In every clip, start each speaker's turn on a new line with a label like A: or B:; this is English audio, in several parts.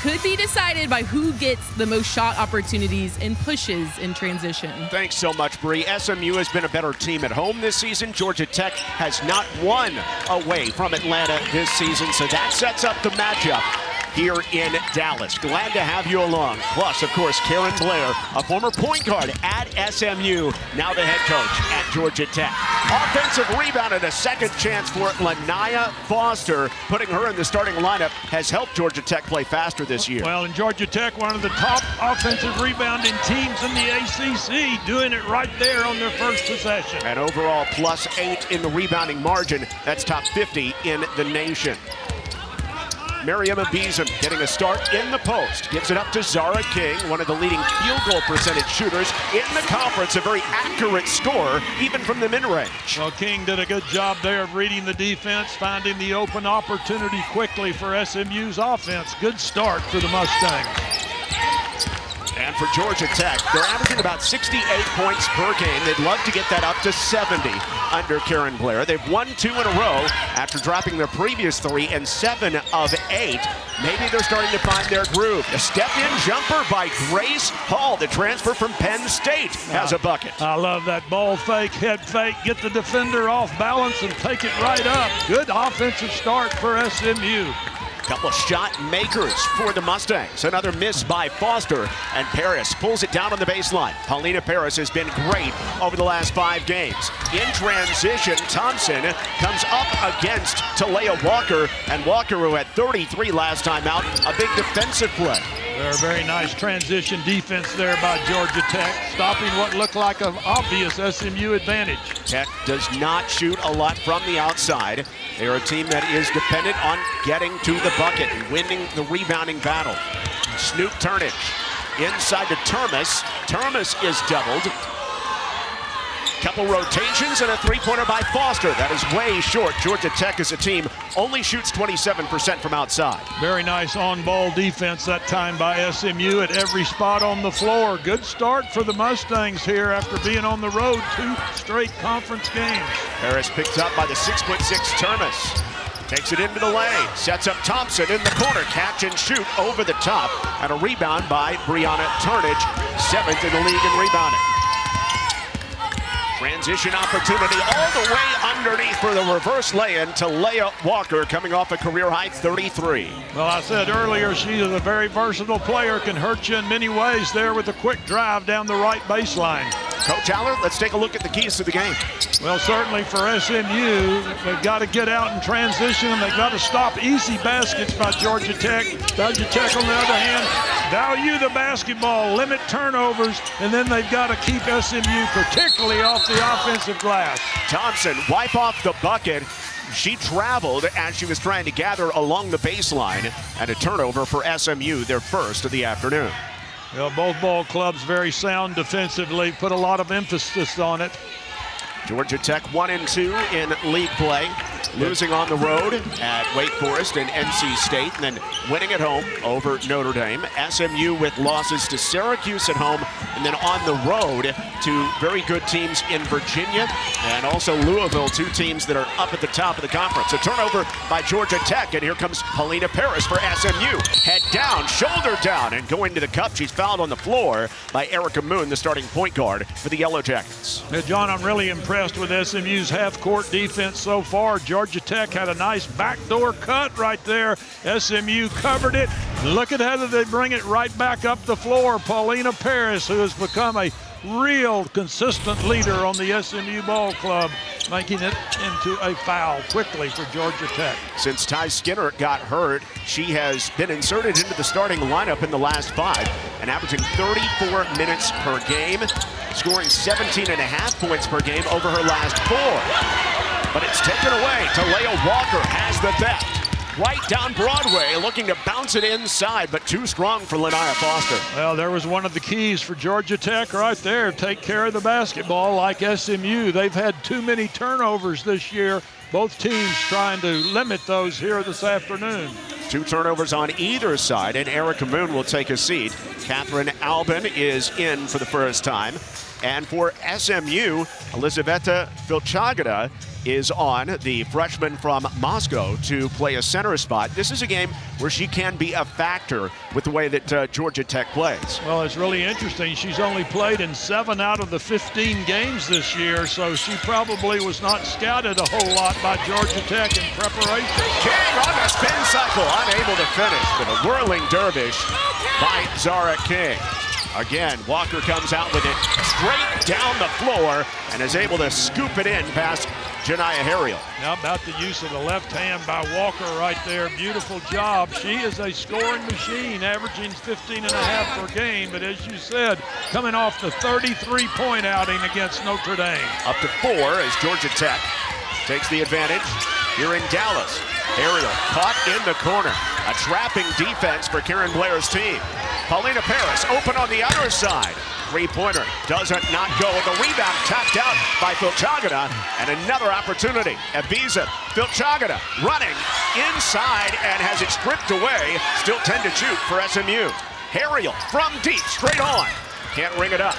A: could be decided by who gets the most shot opportunities and pushes in transition.
B: Thanks so much, Bree. SMU has been a better team at home this season. Georgia Tech has not won away from Atlanta this season, so that sets up the matchup here in Dallas. Glad to have you along. Plus, of course, Karen Blair, a former point guard at SMU, now the head coach at Georgia Tech. Offensive rebound and a second chance for Talayah Walker. Putting her in the starting lineup has helped Georgia Tech play faster this year.
C: Well, and Georgia Tech, one of the top offensive rebounding teams in the ACC, doing it right there on their first possession.
B: And overall, +8 in the rebounding margin. That's top 50 in the nation. Mariama Beeson getting a start in the post. Gives it up to Zahra King, one of the leading field goal percentage shooters in the conference. A very accurate scorer, even from the mid-range.
C: Well, King did a good job there of reading the defense, finding the open opportunity quickly for SMU's offense. Good start for the Mustangs.
B: And for Georgia Tech, they're averaging about 68 points per game. They'd love to get that up to 70 under Karen Blair. They've won 2 in a row after dropping their previous 3 and 7 of 8. Maybe they're starting to find their groove. A step-in jumper by Grace Hall, the transfer from Penn State, has a bucket.
C: I love that ball fake, head fake, get the defender off balance and take it right up. Good offensive start for SMU.
B: Couple of shot makers for the Mustangs. Another miss by Foster, and Paris pulls it down on the baseline. Paulina Paris has been great over the last 5 games. In transition, Thompson comes up against Talayah Walker, and Walker, who had 33 last time out, a big defensive play.
C: A very nice transition defense there by Georgia Tech, stopping what looked like an obvious SMU advantage.
B: Tech does not shoot a lot from the outside. They are a team that is dependent on getting to the bucket and winning the rebounding battle. Snoop Turnage inside to Termes. Termes is doubled. Couple rotations and a 3-pointer by Foster. That is way short. Georgia Tech as a team only shoots 27% from outside.
C: Very nice on-ball defense that time by SMU at every spot on the floor. Good start for the Mustangs here after being on the road 2 straight conference games.
B: Harris picked up by the 6'6" Termes. Takes it into the lane, sets up Thompson in the corner, catch and shoot over the top, and a rebound by Brianna Turnage, 7th in the league in rebounding. Transition opportunity all the way underneath for the reverse lay-in. Talayah Walker coming off a career-high 33.
C: Well, I said earlier, she is a very versatile player, can hurt you in many ways there with a quick drive down the right baseline.
B: Coach Aller, let's take a look at the keys to the game.
C: Well, certainly for SMU, they've got to get out in transition, and they've got to stop easy baskets by Georgia Tech. Georgia Tech, on the other hand, value the basketball, limit turnovers, and then they've got to keep SMU particularly off the offensive glass.
B: Thompson, wipe off the bucket. She traveled as she was trying to gather along the baseline, and a turnover for SMU, their first of the afternoon.
C: Well, both ball clubs very sound defensively, put a lot of emphasis on it.
B: Georgia Tech 1-2 in league play, losing on the road at Wake Forest and NC State, and then winning at home over Notre Dame. SMU with losses to Syracuse at home, and then on the road to very good teams in Virginia and also Louisville, 2 teams that are up at the top of the conference. A turnover by Georgia Tech, and here comes Paulina Paris for SMU. Head down, shoulder down, and going to the cup. She's fouled on the floor by Erica Moon, the starting point guard for the Yellow Jackets.
C: Now, John, I'm really impressed with SMU's half-court defense so far. Georgia Tech had a nice backdoor cut right there. SMU covered it. Look at how they bring it right back up the floor. Paulina Paris, who has become a real consistent leader on the SMU ball club, making it into a foul quickly for Georgia Tech.
B: Since Ty Skinner got hurt, she has been inserted into the starting lineup in the last 5 and averaging 34 minutes per game, scoring 17.5 points per game over her last 4. But it's taken away. Talayah Walker has the theft. Right down Broadway, looking to bounce it inside, but too strong for Talayah Foster.
C: Well, there was one of the keys for Georgia Tech right there. Take care of the basketball like SMU. They've had too many turnovers this year. Both teams trying to limit those here this afternoon.
B: 2 turnovers on either side, and Erica Moon will take a seat. Catherine Alben is in for the first time. And for SMU, Elizaveta Vilchagada is on, the freshman from Moscow, to play a center spot. This is a game where she can be a factor with the way that Georgia Tech plays.
C: Well, it's really interesting. She's only played in 7 out of the 15 games this year, so she probably was not scouted a whole lot by Georgia Tech in preparation.
B: King on the spin cycle, unable to finish, but a whirling dervish by Zahra King. Again, Walker comes out with it straight down the floor and is able to scoop it in past Janiyah Harriel.
C: Now about the use of the left hand by Walker right there. Beautiful job. She is a scoring machine, averaging 15.5 per game. But as you said, coming off the 33-point outing against Notre Dame.
B: Up to 4 as Georgia Tech takes the advantage here in Dallas. Harriel caught in the corner. A trapping defense for Karen Blair's team. Paulina Paris open on the other side. Three-pointer doesn't not go. The rebound tapped out by Filchagada, and another opportunity. Ibiza, Filchagada running inside and has it stripped away. Still 10 to shoot for SMU. Harriel from deep, straight on. Can't ring it up.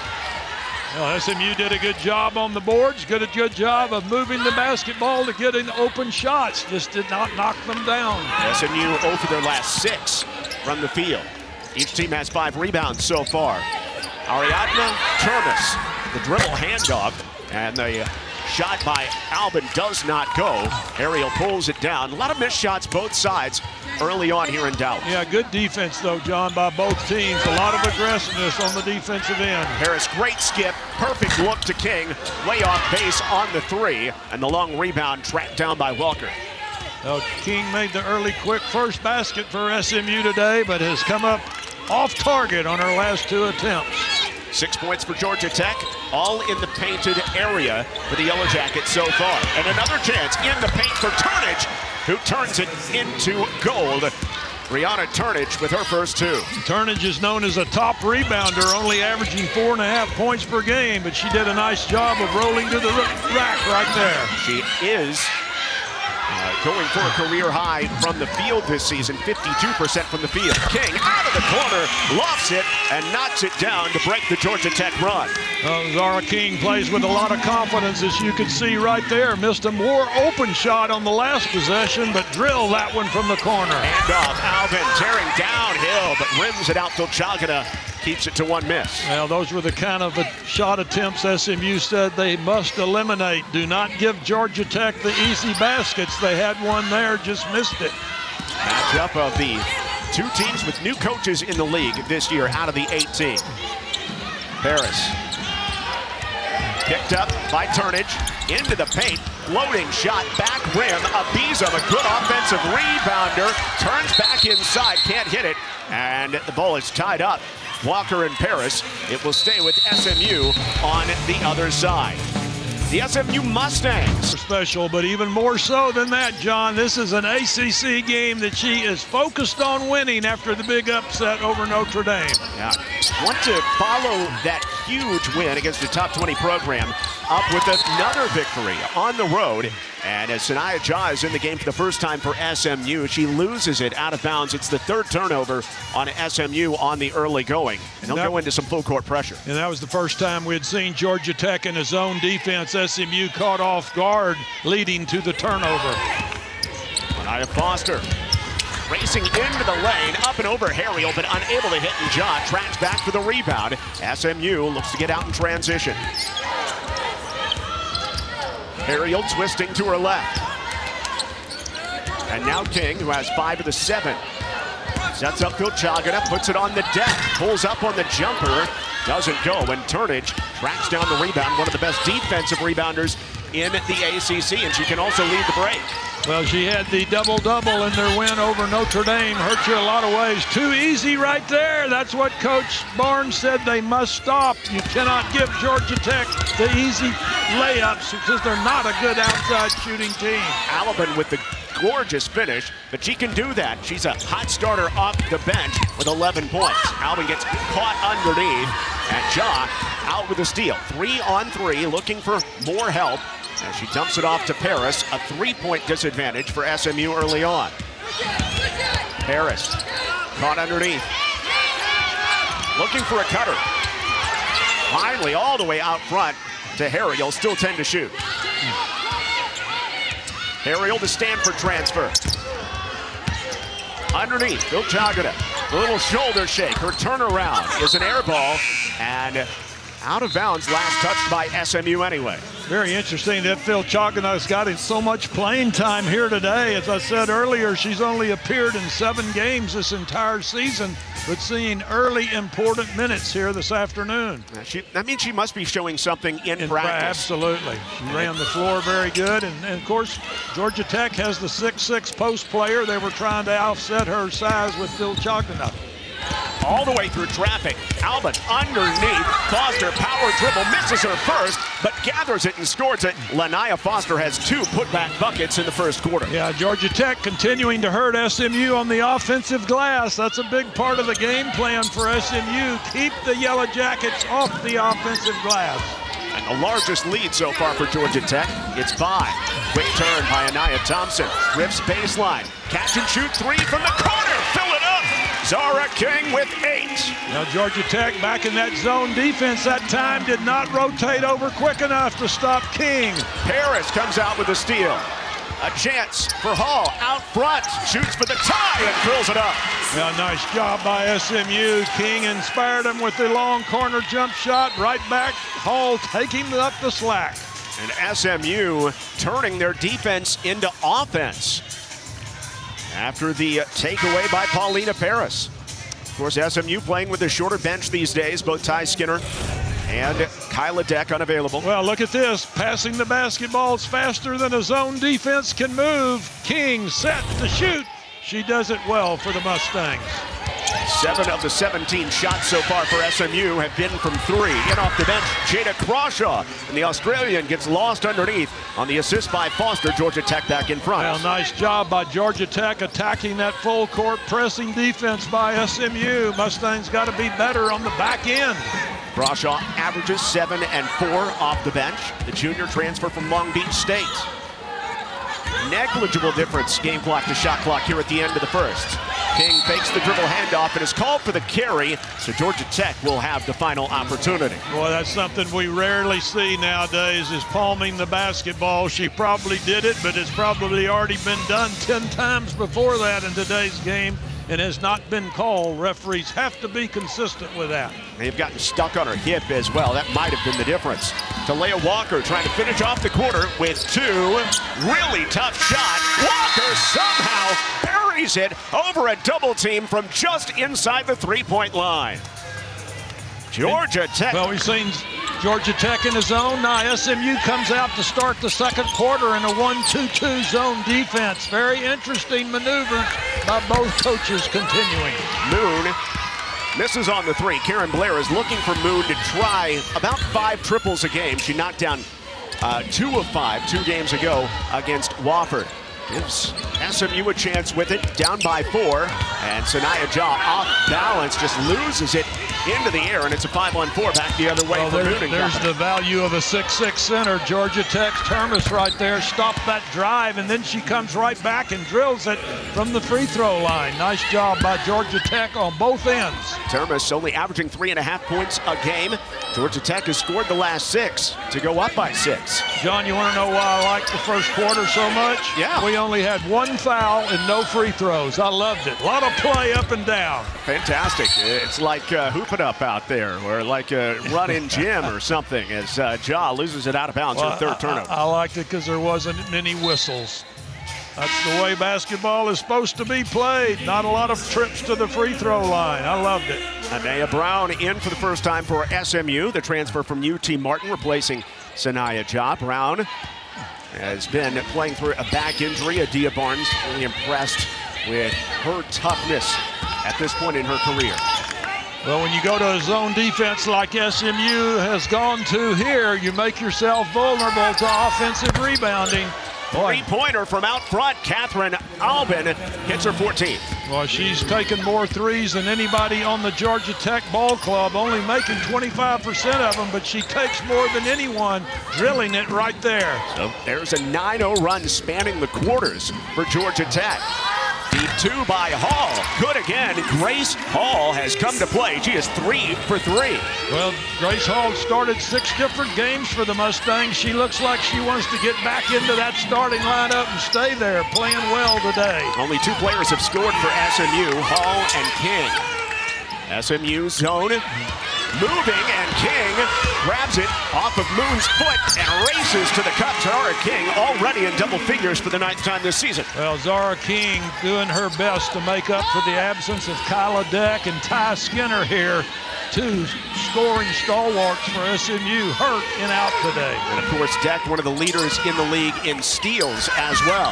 C: Well, SMU did a good job on the boards, did a good job of moving the basketball to get in open shots, just did not knock them down.
B: SMU 0 for their last 6 from the field. Each team has 5 rebounds so far. Ariadna Termes, the dribble handoff, and the shot by Alben does not go. Harriel pulls it down. A lot of missed shots both sides early on here in Dallas.
C: Yeah, good defense though, John, by both teams. A lot of aggressiveness on the defensive end.
B: Harris, great skip, perfect look to King, way off base on the 3, and the long rebound tracked down by Walker.
C: Well, King made the early quick first basket for SMU today, but has come up off target on her last 2 attempts.
B: 6 points for Georgia Tech, all in the painted area for the Yellow Jackets so far. And another chance in the paint for Turnage, who turns it into gold. Brianna Turnage with her first 2.
C: Turnage is known as a top rebounder, only averaging 4.5 points per game, but she did a nice job of rolling to the rack right there.
B: She is going for a career high from the field this season, 52% from the field. King out of the corner, lofts it, and knocks it down to break the Georgia Tech run.
C: Zahra King plays with a lot of confidence, as you can see right there. Missed a more open shot on the last possession, but drilled that one from the corner.
B: Hand off, Alben tearing downhill, but rims it out. Filchagada keeps it to 1 miss.
C: Well, those were the kind of shot attempts SMU said they must eliminate. Do not give Georgia Tech the easy baskets. They had one there, just missed it.
B: Matchup of the 2 teams with new coaches in the league this year out of the 18. Paris picked up by Turnage into the paint. Floating shot, back rim. Ibiza, a good offensive rebounder, turns back inside, can't hit it, and the ball is tied up. Walker and Paris. It will stay with SMU on the other side. The SMU Mustangs.
C: Special, but even more so than that, John, this is an ACC game that she is focused on winning after the big upset over Notre Dame.
B: Yeah, want to follow that huge win against the top 20 program up with another victory on the road. And as Sanaya Jah is in the game for the first time for SMU, she loses it out of bounds. It's the 3rd turnover on SMU on the early going. And they'll go into some full court pressure.
C: And that was the first time we had seen Georgia Tech in a zone defense. SMU caught off guard, leading to the turnover.
B: Sanaya Foster racing into the lane, up and over Harriel, but unable to hit, and Jah tracks back for the rebound. SMU looks to get out in transition. Harriel twisting to her left. And now King, who has 5 of the 7. Sets up Filchagada, puts it on the deck, pulls up on the jumper, doesn't go, and Turnage tracks down the rebound, one of the best defensive rebounders in the ACC, and she can also lead the break.
C: Well, she had the double-double in their win over Notre Dame. Hurt you a lot of ways. Too easy right there. That's what Coach Barnes said they must stop. You cannot give Georgia Tech the easy layups because they're not a good outside shooting team.
B: Alben with the gorgeous finish, but she can do that. She's a hot starter off the bench with 11 points. Alben gets caught underneath, and Jah out with a steal. 3-on-3, looking for more help. As she dumps it off to Paris, a 3-point disadvantage for SMU early on. Paris caught underneath, looking for a cutter. Finally, all the way out front to Harriel, still 10 to shoot. Ariel, the Stanford transfer. Underneath, Phil Chagada. A little shoulder shake. Her turnaround is an air ball. And out of bounds, last touched by SMU anyway.
C: Very interesting that Phil Chagada's got so much playing time here today. As I said earlier, she's only appeared in 7 games this entire season, but seeing early important minutes here this afternoon.
B: That means she must be showing something in practice.
C: Absolutely. She ran the floor very good. And of course, Georgia Tech has the 6'6" post player. They were trying to offset her size with Phil Chagada.
B: All the way through traffic. Alben underneath. Foster power dribble, misses her first, but gathers it and scores it. Lanaya Foster has 2 putback buckets in the first quarter.
C: Yeah, Georgia Tech continuing to hurt SMU on the offensive glass. That's a big part of the game plan for SMU. Keep the Yellow Jackets off the offensive glass.
B: And the largest lead so far for Georgia Tech, it's 5. Quick turn by Anaya Thompson. Rips baseline. Catch and shoot 3 from the corner. Fill it up. Zahra King with 8.
C: Now Georgia Tech back in that zone defense that time did not rotate over quick enough to stop King.
B: Harris comes out with a steal. A chance for Hall out front. Shoots for the tie and fills it up.
C: Yeah, nice job by SMU. King inspired him with the long corner jump shot. Right back. Hall taking up the slack.
B: And SMU turning their defense into offense after the takeaway by Paulina Paris. Of course, SMU playing with a shorter bench these days, both Ty Skinner and Kyla Deck unavailable.
C: Well, look at this. Passing the basketballs faster than a zone defense can move. King set to shoot. She does it well for the Mustangs.
B: 7 of the 17 shots so far for SMU have been from 3. In off the bench, Jada Crawshaw, and the Australian gets lost underneath on the assist by Foster. Georgia Tech back in front.
C: Well, nice job by Georgia Tech attacking that full court pressing defense by SMU. Mustangs got to be better on the back end.
B: Crawshaw averages 7 and 4 off the bench. The junior transfer from Long Beach State. Negligible difference game clock to shot clock here at the end of the first. King fakes the dribble handoff and is called for the carry, so Georgia Tech will have the final opportunity.
C: Boy, that's something we rarely see nowadays, is palming the basketball. She probably did it, but it's probably already been done 10 times before that in today's game and has not been called. Referees have to be consistent with that.
B: They've gotten stuck on her hip as well. That might have been the difference. Talayah Walker trying to finish off the quarter with 2. Really tough shot. Walker somehow buries it over a double team from just inside the 3-point line. Georgia Tech.
C: Well, we've seen Georgia Tech in the zone. Now SMU comes out to start the second quarter in a 1-2-2 zone defense. Very interesting maneuvers by both coaches continuing.
B: Moon misses on the 3. Karen Blair is looking for Moon to try about 5 triples a game. She knocked down 2 of 5 2 games ago against Wofford. Gives SMU a chance with it, down by 4, and Sanaya Jaw off balance, just loses it into the air, and it's a 5-on-4 back the other way.
C: Well, there's the value of a 6'6" center. Georgia Tech's Termes right there stopped that drive, and then she comes right back and drills it from the free throw line. Nice job by Georgia Tech on both ends.
B: Termes only averaging 3.5 points a game. Georgia Tech has scored the last 6 to go up by 6.
C: John, you want to know why I like the first quarter so much?
B: Yeah.
C: We only had 1 foul and no free throws. I loved it. A lot of play up and down.
B: Fantastic. It's like hoop it up out there, or like a run-in gym or something, as Ja loses it out of bounds. Her third turnover.
C: I liked it because there wasn't many whistles. That's the way basketball is supposed to be played. Not a lot of trips to the free throw line. I loved it.
B: Anaya Brown in for the first time for SMU, the transfer from UT Martin, replacing Sanaya Ja. Brown has been playing through a back injury. Adia Barnes really impressed with her toughness at this point in her career.
C: Well, when you go to a zone defense like SMU has gone to here, you make yourself vulnerable to offensive rebounding.
B: 3-pointer from out front. Catherine Alben hits her 14th.
C: Well, she's taken more threes than anybody on the Georgia Tech ball club, only making 25% of them, but she takes more than anyone, drilling it right there.
B: So there's a 9-0 run spanning the quarters for Georgia Tech. Deep two by Hall. Good again. Grace Hall has come to play. She is 3 for 3.
C: Well, Grace Hall started 6 different games for the Mustangs. She looks like she wants to get back into that starting lineup and stay there, playing well today.
B: Only 2 players have scored for SMU, Hall and King. SMU zone. Moving, and King grabs it off of Moon's foot and races to the cup. Zahra King already in double figures for the 9th time this season.
C: Well, Zahra King doing her best to make up for the absence of Kyla Deck and Ty Skinner here. 2 scoring stalwarts for SMU hurt and out today.
B: And of course, Deck, one of the leaders in the league in steals as well.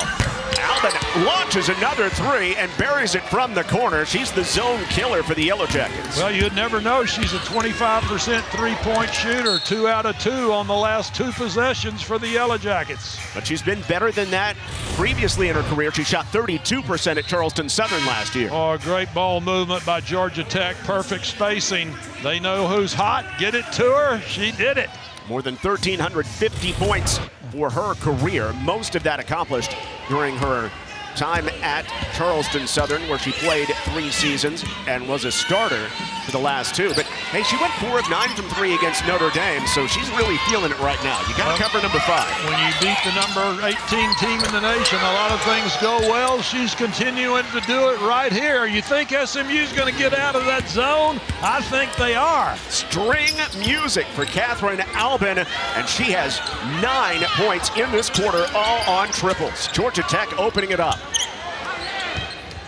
B: Alben launches another 3 and buries it from the corner. She's the zone killer for the Yellow Jackets.
C: Well, you'd never know. She's a 25% three-point shooter, 2 out of 2 on the last 2 possessions for the Yellow Jackets.
B: But she's been better than that previously in her career. She shot 32% at Charleston Southern last year.
C: Oh, great ball movement by Georgia Tech. Perfect spacing. They know who's hot. Get it to her. She did it.
B: More than 1,350 points for her career. Most of that accomplished during her time at Charleston Southern, where she played 3 seasons and was a starter for the last 2. But hey, she went 4 of 9 from 3 against Notre Dame, so she's really feeling it right now. You got to cover number 5.
C: When you beat the number 18 team in the nation, a lot of things go well. She's continuing to do it right here. You think SMU's going to get out of that zone? I think they are.
B: String music for Catherine Alben, and she has 9 points in this quarter, all on triples. Georgia Tech opening it up.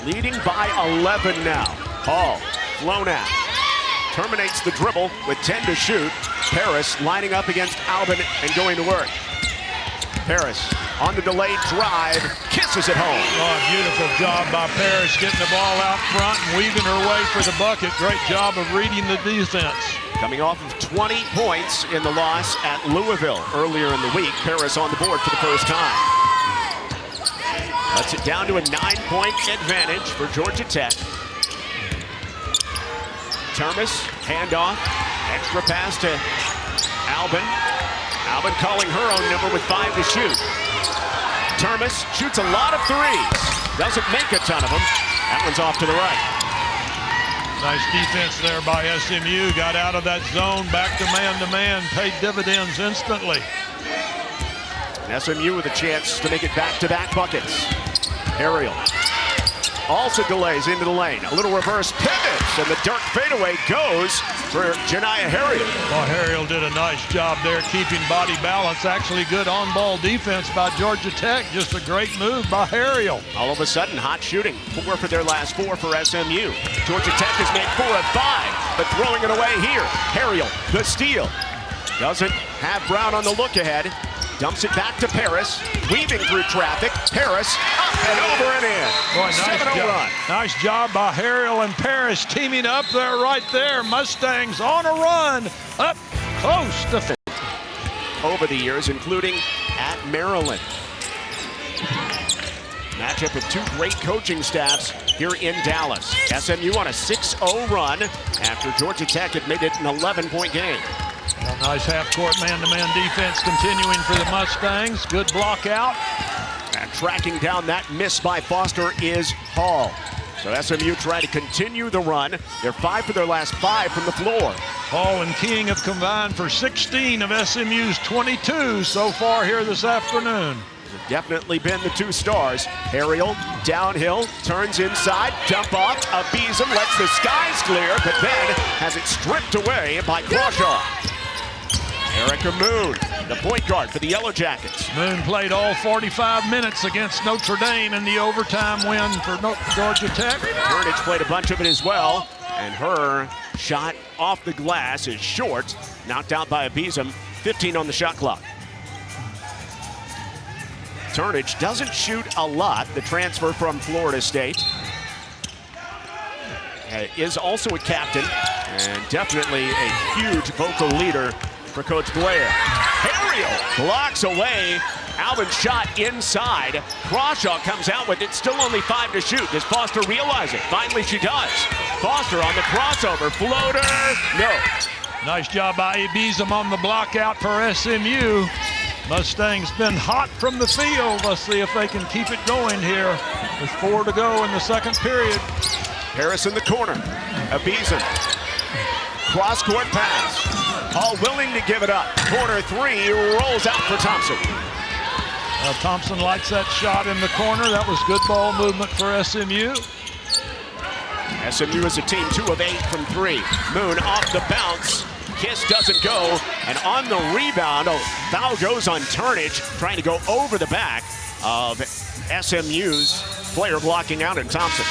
B: Leading by 11 now. Hall, flown at. Terminates the dribble with 10 to shoot. Paris lining up against Alben and going to work. Paris on the delayed drive, kisses it home.
C: Oh, beautiful job by Paris getting the ball out front and weaving her way for the bucket. Great job of reading the defense.
B: Coming off of 20 points in the loss at Louisville earlier in the week. Paris on the board for the first time. Cuts it down to a 9-point advantage for Georgia Tech. Termes, handoff, extra pass to Alben. Alben calling her own number with 5 to shoot. Termes shoots a lot of 3s. Doesn't make a ton of them. That one's off to the right.
C: Nice defense there by SMU. Got out of that zone, back to man, paid dividends instantly.
B: And SMU with a chance to make it back-to-back buckets. Ariel also delays into the lane. A little reverse pivots, and the dark fadeaway goes for Janiah Harriel.
C: Well, Harriel did a nice job there keeping body balance. Actually good on-ball defense by Georgia Tech. Just a great move by Harriel.
B: All of a sudden, hot shooting. 4 for their last 4 for SMU. Georgia Tech has made 4 of 5, but throwing it away here. Harriel, the steal. Doesn't have Brown on the look ahead. Dumps it back to Paris, weaving through traffic. Paris up and over and in.
C: Boy,
B: 7-0 run.
C: Nice job by Harriel and Paris teaming up there right there. Mustangs on a run, up close to
B: over the years, including at Maryland. Matchup of 2 great coaching staffs here in Dallas. SMU on a 6-0 run after Georgia Tech had made it an 11-point game.
C: Well, nice half-court man-to-man defense continuing for the Mustangs. Good block out.
B: And tracking down that miss by Foster is Hall. So SMU trying to continue the run. They're 5 for their last 5 from the floor.
C: Hall and King have combined for 16 of SMU's 22 so far here this afternoon.
B: Definitely been the 2 stars. Ariel downhill, turns inside, dump off. Abizam lets the skies clear, but then has it stripped away by Crawshaw. Erica Moon, the point guard for the Yellow Jackets.
C: Moon played all 45 minutes against Notre Dame in the overtime win for Georgia Tech.
B: Heritage played a bunch of it as well, and her shot off the glass is short, knocked out by Abizam. 15 on the shot clock. Turnage doesn't shoot a lot, the transfer from Florida State. Is also a captain, and definitely a huge vocal leader for Coach Blair. Harriel blocks away. Alben's shot inside. Crawshaw comes out with it, still only 5 to shoot. Does Foster realize it? Finally she does. Foster on the crossover, floater, no.
C: Nice job by Abizam on the block out for SMU. Mustangs been hot from the field. Let's see if they can keep it going here. There's 4 to go in the second period.
B: Harris in the corner. Alben. Cross-court pass. All willing to give it up. Corner 3 rolls out for Thompson.
C: Thompson likes that shot in the corner. That was good ball movement for SMU.
B: SMU is a team 2 of 8 from 3. Moon off the bounce. Kiss doesn't go. And on the rebound, foul goes on Turnage, trying to go over the back of SMU's player blocking out in Thompson.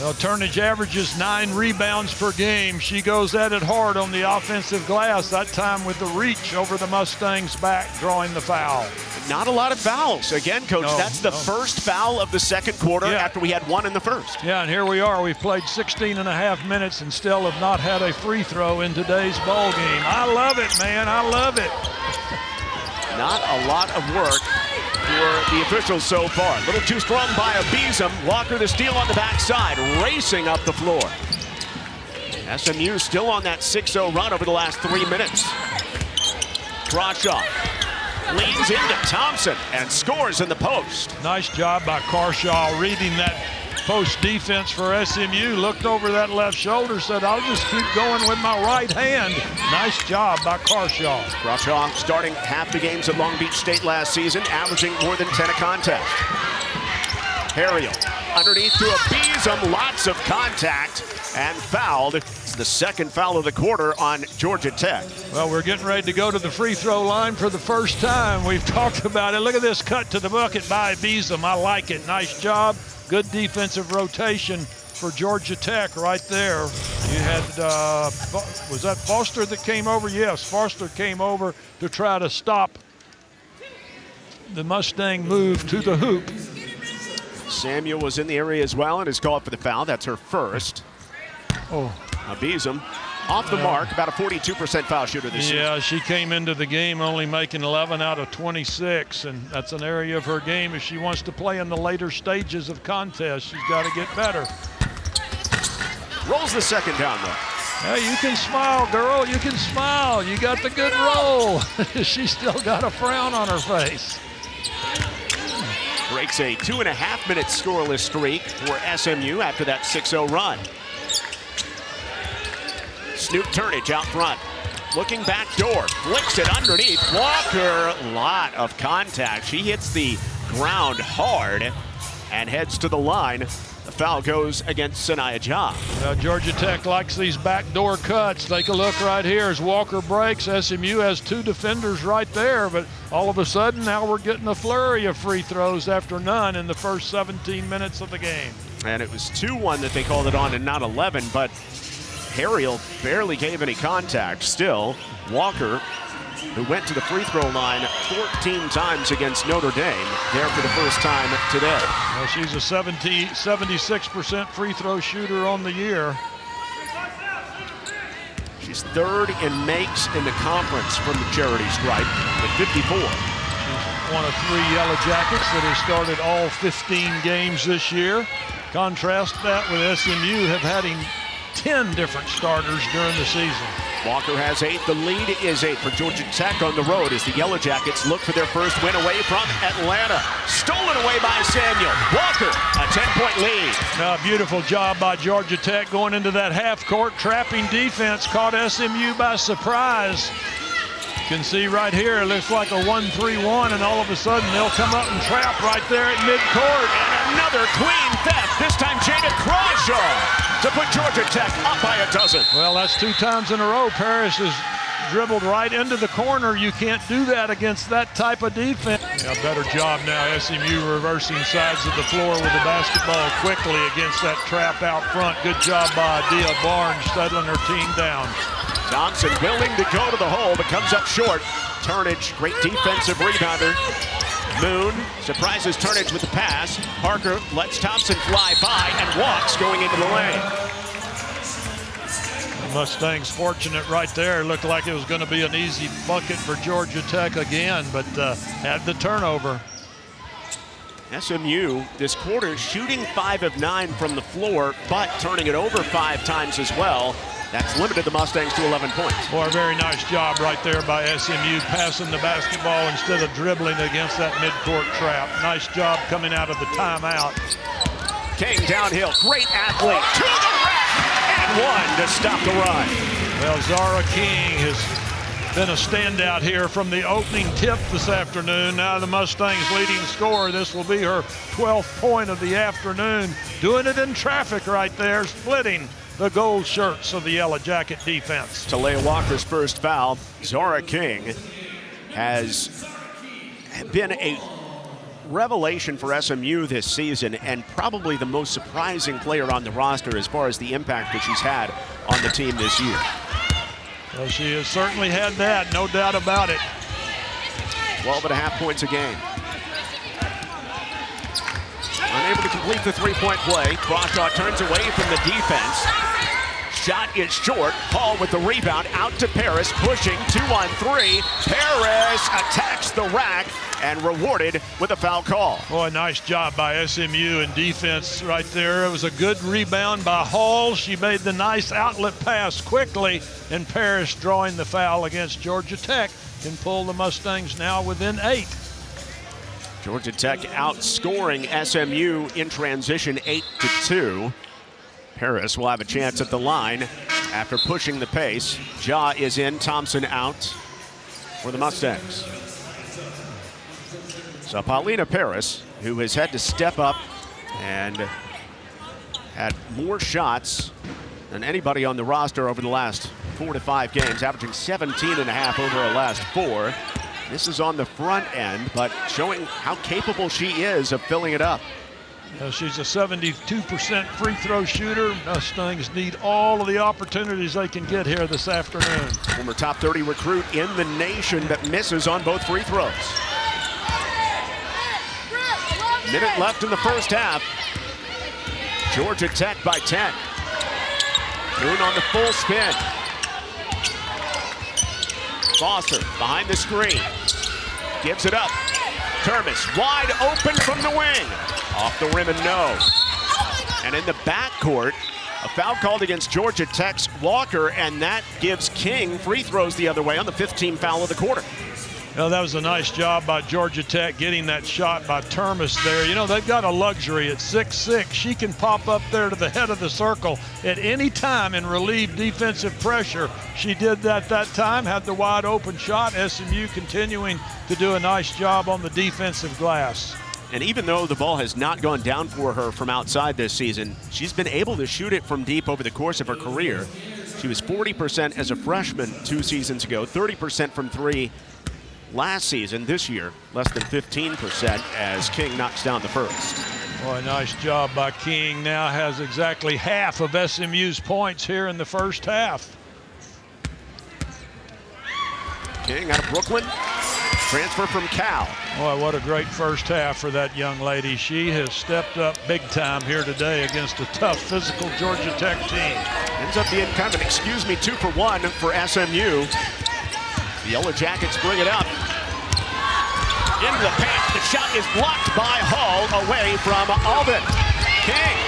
C: Well, Turnage averages 9 rebounds per game. She goes at it hard on the offensive glass, that time with the reach over the Mustangs' back, drawing the foul.
B: Not a lot of fouls. Again, Coach, that's the first foul of the second quarter after we had 1 in the first.
C: Yeah, and here we are. We've played 16 and a half minutes and still have not had a free throw in today's ball game. I love it, man. I love it.
B: Not a lot of work for the officials so far. A little too strong by Alben. Walker the steal on the backside, racing up the floor. SMU still on that 6-0 run over the last 3 minutes. Crawshaw leans into Thompson and scores in the post.
C: Nice job by Crawshaw reading that post defense for SMU. Looked over that left shoulder, said, I'll just keep going with my right hand. Nice job by Crawshaw.
B: Crawshaw starting half the games at Long Beach State last season, averaging more than 10 a contest. Harriel underneath to Alben, lots of contact and fouled. It's the second foul of the quarter on Georgia Tech.
C: Well, we're getting ready to go to the free throw line for the first time. We've talked about it. Look at this cut to the bucket by Alben. I like it. Nice job. Good defensive rotation for Georgia Tech right there. You had, was that Foster that came over? Yes, Foster came over to try to stop the Mustang move to the hoop.
B: Samuel was in the area as well and is called for the foul. That's her first. Alben off the mark, about a 42% foul shooter this season.
C: Yeah, she came into the game only making 11 out of 26, and that's an area of her game. If she wants to play in the later stages of contests, she's got to get better.
B: Rolls the second down, though.
C: Hey, you can smile, girl. You can smile. You got the good roll. She's still got a frown on her face.
B: Breaks a 2.5-minute scoreless streak for SMU after that 6-0 run. Snoop Turnage out front. Looking back door. Flicks it underneath. Walker, lot of contact. She hits the ground hard and heads to the line. The foul goes against Sanaya Ja.
C: Georgia Tech likes these backdoor cuts. Take a look right here as Walker breaks. SMU has 2 defenders right there, but all of a sudden now we're getting a flurry of free throws after none in the first 17 minutes of the game.
B: And it was 2-1 that they called it on and not 11, but Harriel barely gave any contact. Still, Walker, who went to the free throw line 14 times against Notre Dame, there for the first time today.
C: Well, she's a 76% free throw shooter on the year.
B: She's 3rd in makes in the conference from the charity stripe with 54.
C: She's one of 3 Yellow Jackets that has started all 15 games this year. Contrast that with SMU have had 10 different starters during the season.
B: Walker has 8. The lead is 8 for Georgia Tech on the road as the Yellow Jackets look for their first win away from Atlanta. Stolen away by Samuel. Walker, a 10-point lead.
C: Beautiful job by Georgia Tech going into that half-court trapping defense. Caught SMU by surprise. You can see right here, it looks like a 1-3-1, and all of a sudden they'll come up and trap right there at midcourt.
B: And another clean theft, this time Jada Crawshaw to put Georgia Tech up by a dozen.
C: Well, that's 2 times in a row. Paris has dribbled right into the corner. You can't do that against that type of defense. Yeah, better job now. SMU reversing sides of the floor with the basketball quickly against that trap out front. Good job by Dia Barnes settling her team down.
B: Thompson willing to go to the hole, but comes up short. Turnage, great defensive rebounder. Moon surprises Turnage with the pass. Parker lets Thompson fly by and walks going into the lane.
C: The Mustangs fortunate right there. It looked like it was going to be an easy bucket for Georgia Tech again, but had the turnover.
B: SMU this quarter shooting 5 of 9 from the floor, but turning it over 5 times as well. That's limited the Mustangs to 11 points.
C: Boy, a very nice job right there by SMU, passing the basketball instead of dribbling against that midcourt trap. Nice job coming out of the timeout.
B: King downhill, great athlete, to the rack, and one to stop the run.
C: Well, Zahra King has been a standout here from the opening tip this afternoon. Now the Mustangs leading scorer. This will be her 12th point of the afternoon. Doing it in traffic right there, splitting the gold shirts of the Yellow Jacket defense.
B: Talayah Walker's first foul. Zahra King has been a revelation for SMU this season and probably the most surprising player on the roster as far as the impact that she's had on the team this year.
C: Well, she has certainly had that, no doubt about it.
B: 12.5 points a game. Unable to complete the three-point play. Crawshaw turns away from the defense. Shot is short. Hall with the rebound. Out to Paris. Pushing. 2-on-3. Paris attacks the rack and rewarded with a foul call.
C: Boy, nice job by SMU in defense right there. It was a good rebound by Hall. She made the nice outlet pass quickly, and Paris, drawing the foul against Georgia Tech, can pull the Mustangs now within 8.
B: Georgia Tech outscoring SMU in transition 8-2. Paris will have a chance at the line after pushing the pace. Ja is in, Thompson out for the Mustangs. So Paulina Paris, who has had to step up and had more shots than anybody on the roster over the last 4 to 5 games, averaging 17.5 over her last 4. This is on the front end, but showing how capable she is of filling it up.
C: She's a 72% free throw shooter. Mustangs need all of the opportunities they can get here this afternoon.
B: Former top 30 recruit in the nation that misses on both free throws. Minute left in the first half. Georgia Tech by 10. Moon on the full spin. Foster behind the screen. Gives it up. Termes wide open from the wing. Off the rim and no. And in the backcourt, a foul called against Georgia Tech's Walker, and that gives King free throws the other way on the 15th foul of the quarter.
C: Well, that was a nice job by Georgia Tech getting that shot by Termes there. You know, they've got a luxury at 6'6". She can pop up there to the head of the circle at any time and relieve defensive pressure. She did that time, had the wide open shot. SMU continuing to do a nice job on the defensive glass.
B: And even though the ball has not gone down for her from outside this season, she's been able to shoot it from deep over the course of her career. She was 40% as a freshman 2 seasons ago, 30% from 3 last season. This year, less than 15% as King knocks down the first.
C: Boy, nice job by King. Now has exactly half of SMU's points here in the first half.
B: King out of Brooklyn, transfer from Cal.
C: Boy, what a great first half for that young lady. She has stepped up big time here today against a tough, physical Georgia Tech team.
B: Ends up being kind of an excuse me 2 for 1 for SMU. The Yellow Jackets bring it up. Into the paint. The shot is blocked by Hall away from Alben. King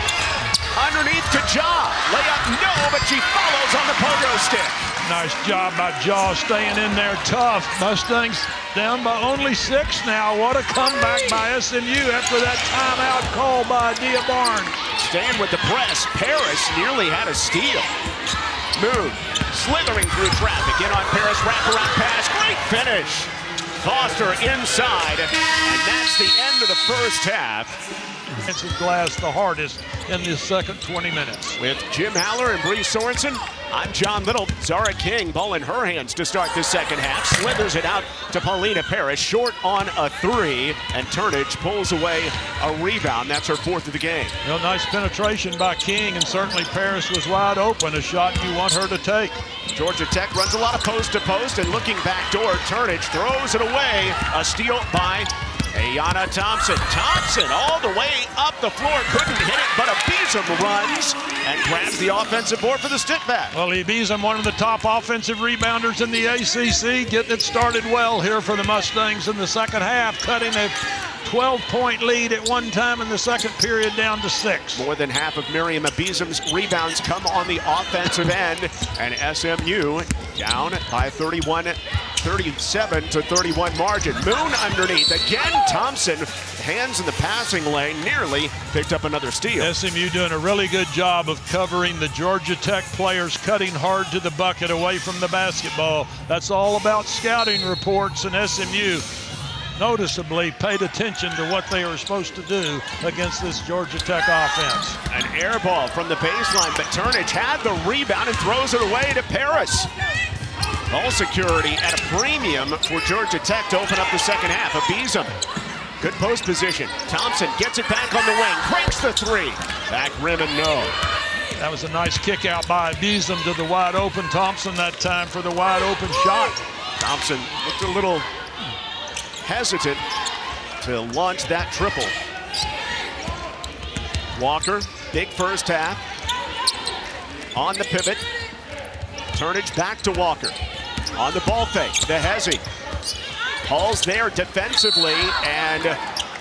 B: underneath to Ja. Layup no, but she follows on the pogo stick.
C: Nice job by Ja staying in there tough. Mustangs down by only 6 now. What a comeback by SMU after that timeout call by Dia Barnes.
B: Staying with the press. Paris nearly had a steal. Moon slithering through traffic. In on Paris, wraparound pass. Great finish. Foster inside, and that's the end of the first half.
C: Defensive glass the hardest in the second 20 minutes.
B: With Jim Haller and Bree Sorensen, I'm John Little. Zahra King, ball in her hands to start the second half. Slithers it out to Paulina Paris, short on a 3, and Turnage pulls away a rebound. That's her 4th of the game.
C: You know, nice penetration by King, and certainly Paris was wide open, a shot you want her to take.
B: Georgia Tech runs a lot of post to post, and looking backdoor, Turnage throws it away. A steal by Ayanna Thompson. Thompson all the way up the floor, couldn't hit it, but Ibizem runs and grabs the offensive board for the stick back.
C: Well, Ibizem, one of the top offensive rebounders in the ACC, getting it started well here for the Mustangs in the second half, cutting a 12-point lead at one time in the second period down to 6.
B: More than half of Miriam Abizam's rebounds come on the offensive end, and SMU down by 37 to 31 margin. Moon underneath again. Thompson, hands in the passing lane, nearly picked up another steal.
C: SMU doing a really good job of covering the Georgia Tech players, cutting hard to the bucket away from the basketball. That's all about scouting reports, and SMU noticeably paid attention to what they were supposed to do against this Georgia Tech offense.
B: An air ball from the baseline, but Turnage had the rebound and throws it away to Paris. Ball security at a premium for Georgia Tech to open up the second half. Abizam, good post position. Thompson gets it back on the wing, cranks the three. Back rim and no.
C: That was a nice kick out by Abizam to the wide open Thompson that time for the wide open shot.
B: Thompson looked a little hesitant to launch that triple. Walker, big first half. On the pivot. Turnage back to Walker. On the ball fake, the Hezzy. Hall's there defensively, and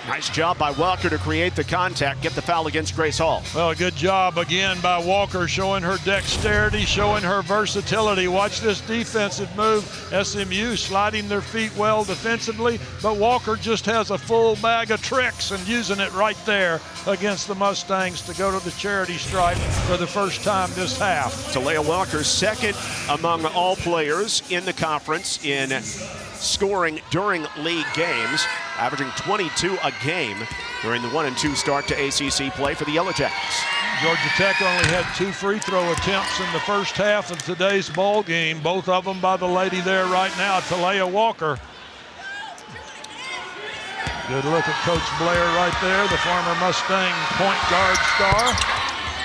B: nice job by Walker to create the contact, get the foul against Grace Hall.
C: Well, a good job again by Walker, showing her dexterity, showing her versatility. Watch this defensive move. SMU sliding their feet well defensively, but Walker just has a full bag of tricks and using it right there against the Mustangs to go to the charity stripe for the first time this half.
B: Talayah Walker, second among all players in the conference in scoring during league games, averaging 22 a game during the 1 and 2 start to ACC play for the Yellow Jackets.
C: Georgia Tech only had 2 free throw attempts in the first half of today's ball game, both of them by the lady there right now, Talayah Walker. Good look at Coach Blair right there, the former Mustang point guard star.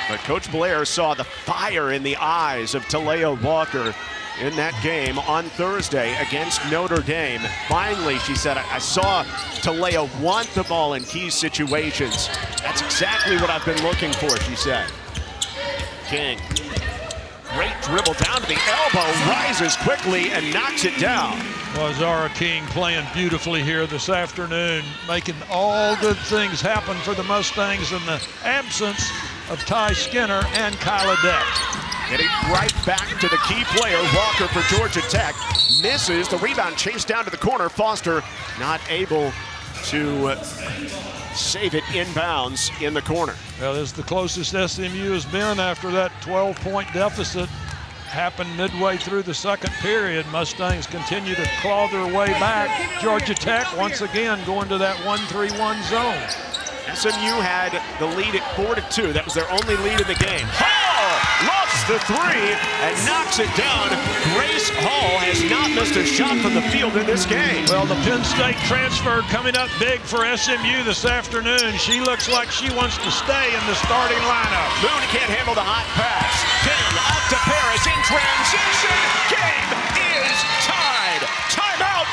B: But Coach Blair saw the fire in the eyes of Talayah Walker in that game on Thursday against Notre Dame. Finally, she said, I saw Talayah want the ball in key situations. That's exactly what I've been looking for, she said. King, great dribble down to the elbow, rises quickly and knocks it down.
C: Well, Zahra King playing beautifully here this afternoon, making all good things happen for the Mustangs in the absence of Ty Skinner and Kyla Deck.
B: Getting right back to the key player, Walker for Georgia Tech. Misses the rebound, chased down to the corner. Foster not able to save it inbounds in the corner.
C: Well, this is the closest SMU has been after that 12-point deficit happened midway through the second period. Mustangs continue to claw their way back. Georgia Tech once again going to that 1-3-1 zone.
B: SMU had the lead at 4-2. That was their only lead in the game. Hall lofts the three and knocks it down. Grace Hall has not missed a shot from the field in this game.
C: Well, the Penn State transfer coming up big for SMU this afternoon. She looks like she wants to stay in the starting lineup.
B: Moon can't handle the hot pass. King up to Paris in transition. Game is tied. Timeout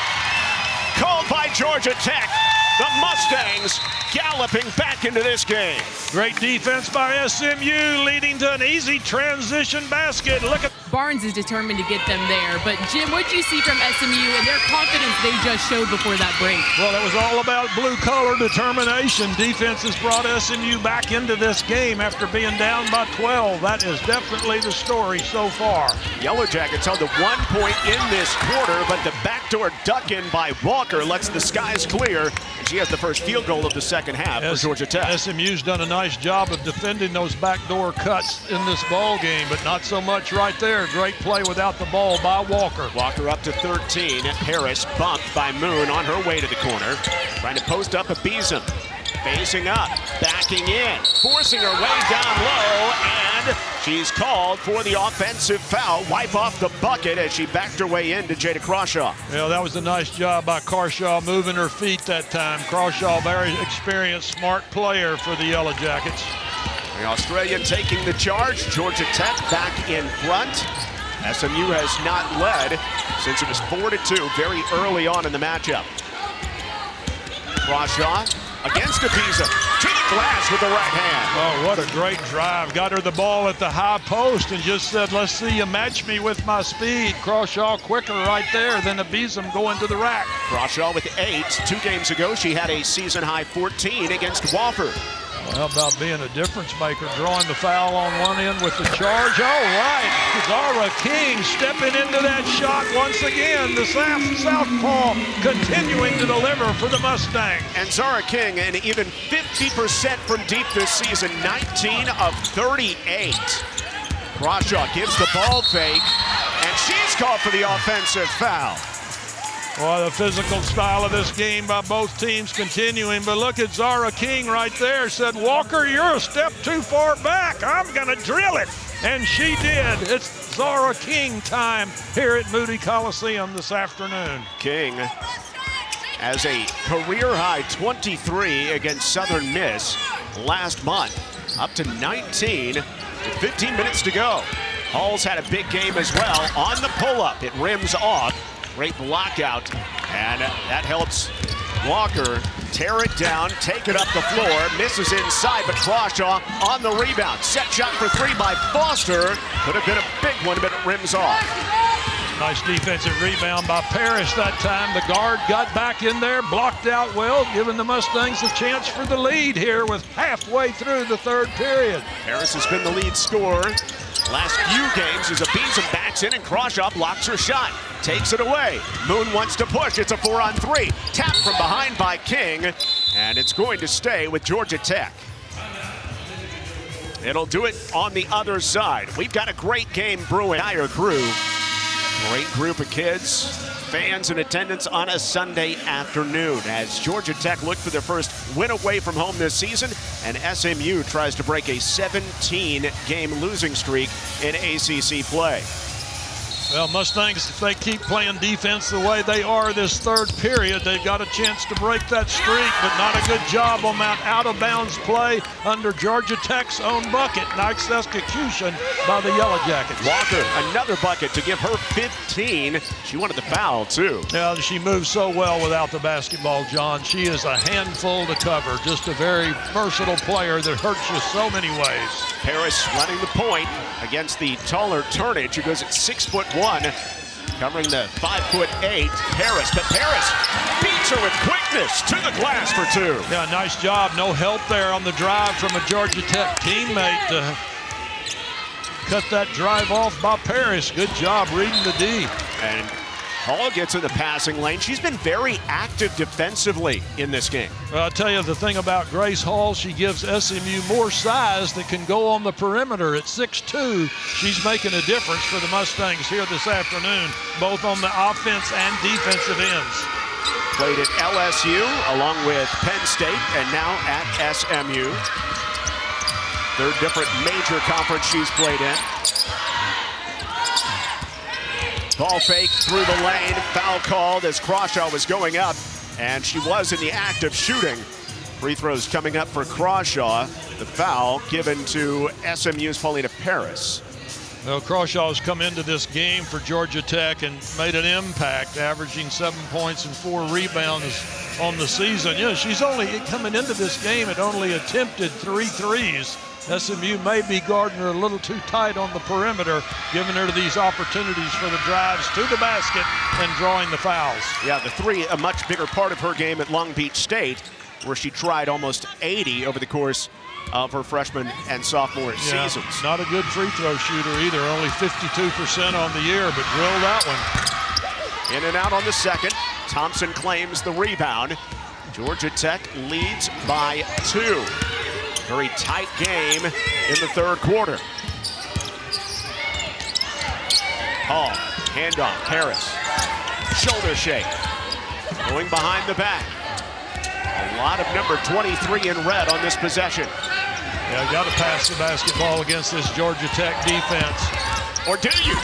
B: called by Georgia Tech. The Mustangs galloping back into this game.
C: Great defense by SMU, leading to an easy transition basket. Look at
A: Barnes is determined to get them there. But Jim, what did you see from SMU and their confidence they just showed before that break?
C: Well, it was all about blue-collar determination. Defense has brought SMU back into this game after being down by 12. That is definitely the story so far.
B: Yellow Jackets held to 1 point in this quarter, but the backdoor duck in by Walker lets the skies clear. And she has the first field goal of the second half for Georgia Tech.
C: SMU's done a nice job of defending those backdoor cuts in this ball game, but not so much right there. Great play without the ball by Walker.
B: Walker up to 13. Harris bumped by Moon on her way to the corner. Trying to post up Abizam. Facing up, backing in, forcing her way down low, and she's called for the offensive foul. Wipe off the bucket as she backed her way into Jada Crawshaw.
C: Yeah, that was a nice job by Crawshaw, moving her feet that time. Crawshaw, very experienced, smart player for the Yellow Jackets.
B: The Australian taking the charge. Georgia Tech back in front. SMU has not led since it was 4-2 very early on in the matchup. Crawshaw against Abizam to the flash with the right hand.
C: Oh, what a great drive. Got her the ball at the high post and just said, let's see you match me with my speed. Crawshaw quicker right there than a Beeson going to the rack.
B: Crawshaw with 8. 2 games ago, she had a season-high 14 against Wofford.
C: Well, how about being a difference maker, drawing the foul on one end with the charge. All right, Zahra King stepping into that shot once again. The southpaw continuing to deliver for the Mustangs.
B: And Zahra King, and even 50% from deep this season, 19 of 38. Crawshaw gives the ball fake, and she's called for the offensive foul.
C: Well, the physical style of this game by both teams continuing, but look at Zahra King right there. Said, Walker, you're a step too far back. I'm going to drill it. And she did. It's Zahra King time here at Moody Coliseum this afternoon.
B: King has a career-high 23 against Southern Miss last month, up to 19 with 15 minutes to go. Hall's had a big game as well. On the pull-up, it rims off. Great block out, and that helps Walker tear it down, take it up the floor, misses inside, but Crawshaw on the rebound. Set shot for 3 by Foster. Could have been a big one, but it rims off.
C: Nice defensive rebound by Paris that time. The guard got back in there, blocked out well, giving the Mustangs a chance for the lead here with halfway through the third period.
B: Paris has been the lead scorer last few games as a Beeson backs in and Crawshaw blocks her shot. Takes it away. Moon wants to push. It's a 4-on-3. Tap from behind by King, and it's going to stay with Georgia Tech. It'll do it on the other side. We've got a great game brewing. Entire crew. Great group of kids, fans in attendance on a Sunday afternoon as Georgia Tech look for their first win away from home this season, and SMU tries to break a 17-game losing streak in ACC play.
C: Well, Mustangs, if they keep playing defense the way they are this third period, they've got a chance to break that streak, but not a good job on that out-of-bounds play under Georgia Tech's own bucket. Nice execution by the Yellow Jackets.
B: Walker, another bucket to give her 15. She wanted the foul, too.
C: Yeah, she moves so well without the basketball, John. She is a handful to cover. Just a very versatile player that hurts you so many ways.
B: Paris running the point against the taller Turnage, who goes at 6'1", covering the 5'8" Paris. But Paris beats her with quickness to the glass for 2.
C: Yeah, nice job. No help there on the drive from a Georgia Tech teammate to cut that drive off by Paris. Good job reading the D.
B: And Hall gets in the passing lane. She's been very active defensively in this game.
C: Well, I'll tell you the thing about Grace Hall, she gives SMU more size that can go on the perimeter. At 6'2", she's making a difference for the Mustangs here this afternoon, both on the offense and defensive ends.
B: Played at LSU along with Penn State and now at SMU. Third different major conference she's played in. Ball fake through the lane, foul called as Crawshaw was going up, and she was in the act of shooting. Free throws coming up for Crawshaw. The foul given to SMU's Paulina Paris.
C: Well, Crawshaw's come into this game for Georgia Tech and made an impact, averaging 7 points and 4 rebounds on the season. You know, she's only coming into this game and only attempted 3 threes. SMU may be guarding her a little too tight on the perimeter, giving her these opportunities for the drives to the basket and drawing the fouls.
B: Yeah, the 3 a much bigger part of her game at Long Beach State, where she tried almost 80 over the course of her freshman and sophomore seasons.
C: Not a good free throw shooter either, only 52% on the year, but drilled that one.
B: In and out on the second. Thompson claims the rebound. Georgia Tech leads by 2. Very tight game in the third quarter. Hall, handoff, Paris. Shoulder shake. Going behind the back. A lot of number 23 in red on this possession.
C: Yeah, got to pass the basketball against this Georgia Tech defense.
B: Or do you?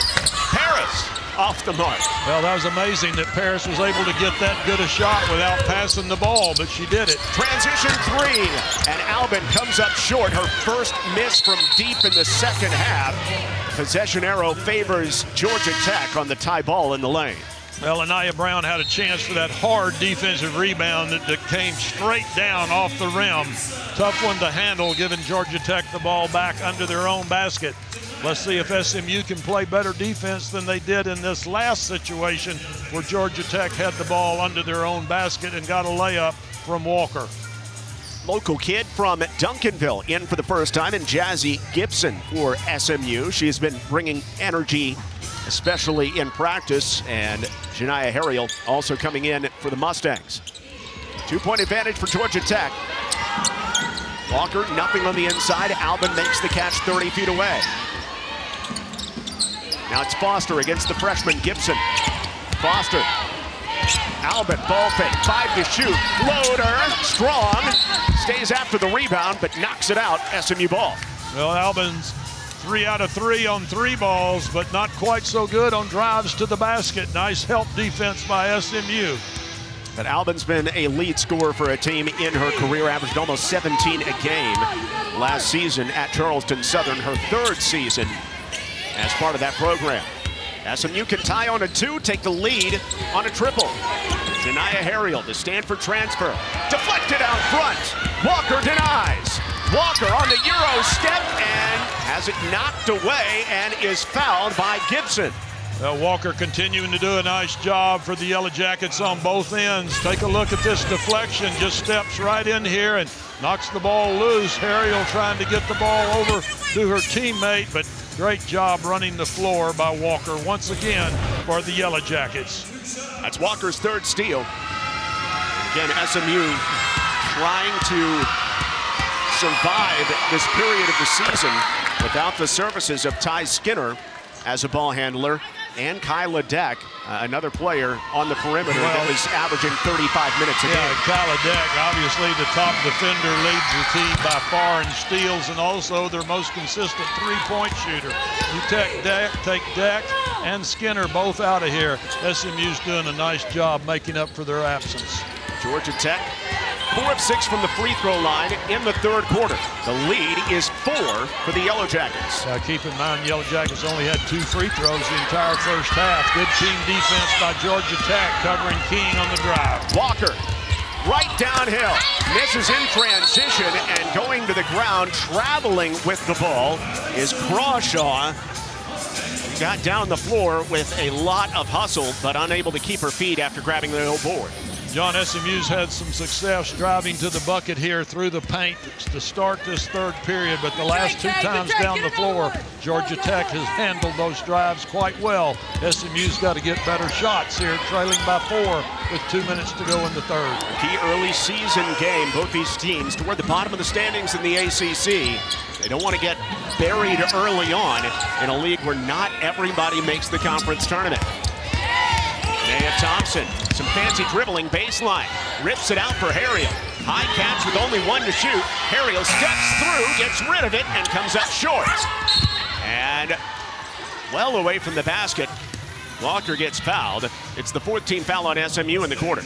B: Paris off the mark.
C: Well, that was amazing that Paris was able to get that good a shot without passing the ball, but she did it.
B: Transition 3, and Alben comes up short. Her first miss from deep in the second half. Possession arrow favors Georgia Tech on the tie ball in the lane.
C: Well, Anaya Brown had a chance for that hard defensive rebound that came straight down off the rim. Tough one to handle, giving Georgia Tech the ball back under their own basket. Let's see if SMU can play better defense than they did in this last situation where Georgia Tech had the ball under their own basket and got a layup from Walker.
B: Local kid from Duncanville in for the first time, and Jazzy Gibson for SMU. She has been bringing energy, especially in practice, and Janiah Harriel also coming in for the Mustangs. 2-point advantage for Georgia Tech. Walker, nothing on the inside. Alben makes the catch 30 feet away. Now it's Foster against the freshman Gibson. Foster. Alben, ball fake, 5 to shoot, floater, strong, stays after the rebound, but knocks it out, SMU ball.
C: Well, Alben's 3 out of 3 on 3 balls, but not quite so good on drives to the basket. Nice help defense by SMU.
B: But Alben's been a lead scorer for a team in her career, averaged almost 17 a game last season at Charleston Southern, her 3rd season as part of that program. SMU can tie on a 2, take the lead on a triple. Janiah Harriel, the Stanford transfer. Deflected out front. Walker denies. Walker on the Euro step and has it knocked away and is fouled by Gibson.
C: Walker continuing to do a nice job for the Yellow Jackets on both ends. Take a look at this deflection. Just steps right in here and knocks the ball loose. Harriel trying to get the ball over to her teammate, but great job running the floor by Walker once again for the Yellow Jackets.
B: That's Walker's 3rd steal. Again, SMU trying to survive this period of the season without the services of Ty Skinner as a ball handler and Kyla Deck, another player on the perimeter that was averaging 35 minutes a game.
C: Kyla Deck, obviously the top defender, leads the team by far in steals and also their most consistent 3-point shooter. You take Deck and Skinner both out of here. SMU's doing a nice job making up for their absence.
B: Georgia Tech, 4 of 6 from the free throw line in the 3rd quarter. The lead is 4 for the Yellow Jackets.
C: Keep in mind, Yellow Jackets only had 2 free throws the entire first half. Good team defense by Georgia Tech, covering King on the drive.
B: Walker, right downhill, misses in transition, and going to the ground, traveling with the ball, is Crawshaw. Got down the floor with a lot of hustle, but unable to keep her feet after grabbing the board.
C: John, SMU's had some success driving to the bucket here through the paint to start this 3rd period, but the last 2 times down the floor, Georgia Tech has handled those drives quite well. SMU's got to get better shots here, trailing by 4 with 2 minutes to go in the 3rd.
B: A key early season game, both these teams toward the bottom of the standings in the ACC. They don't want to get buried early on in a league where not everybody makes the conference tournament. Naya Thompson, some fancy dribbling baseline, rips it out for Harriel. High catch with only 1 to shoot. Harriel steps through, gets rid of it, and comes up short. And well away from the basket, Walker gets fouled. It's the 14th foul on SMU in the quarter.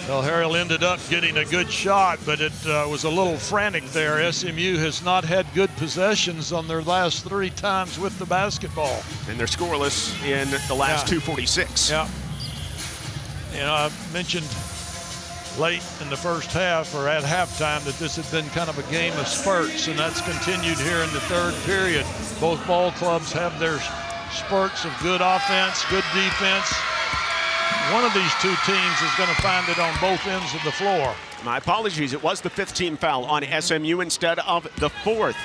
C: Well, Harriel ended up getting a good shot, but it was a little frantic there. SMU has not had good possessions on their last 3 times with the basketball.
B: And they're scoreless in the last 2:46.
C: Yeah. You know, I mentioned late in the first half or at halftime that this had been kind of a game of spurts, and that's continued here in the 3rd period. Both ball clubs have their spurts of good offense, good defense. One of these 2 teams is going to find it on both ends of the floor.
B: My apologies, it was the 15th team foul on SMU instead of the 4th.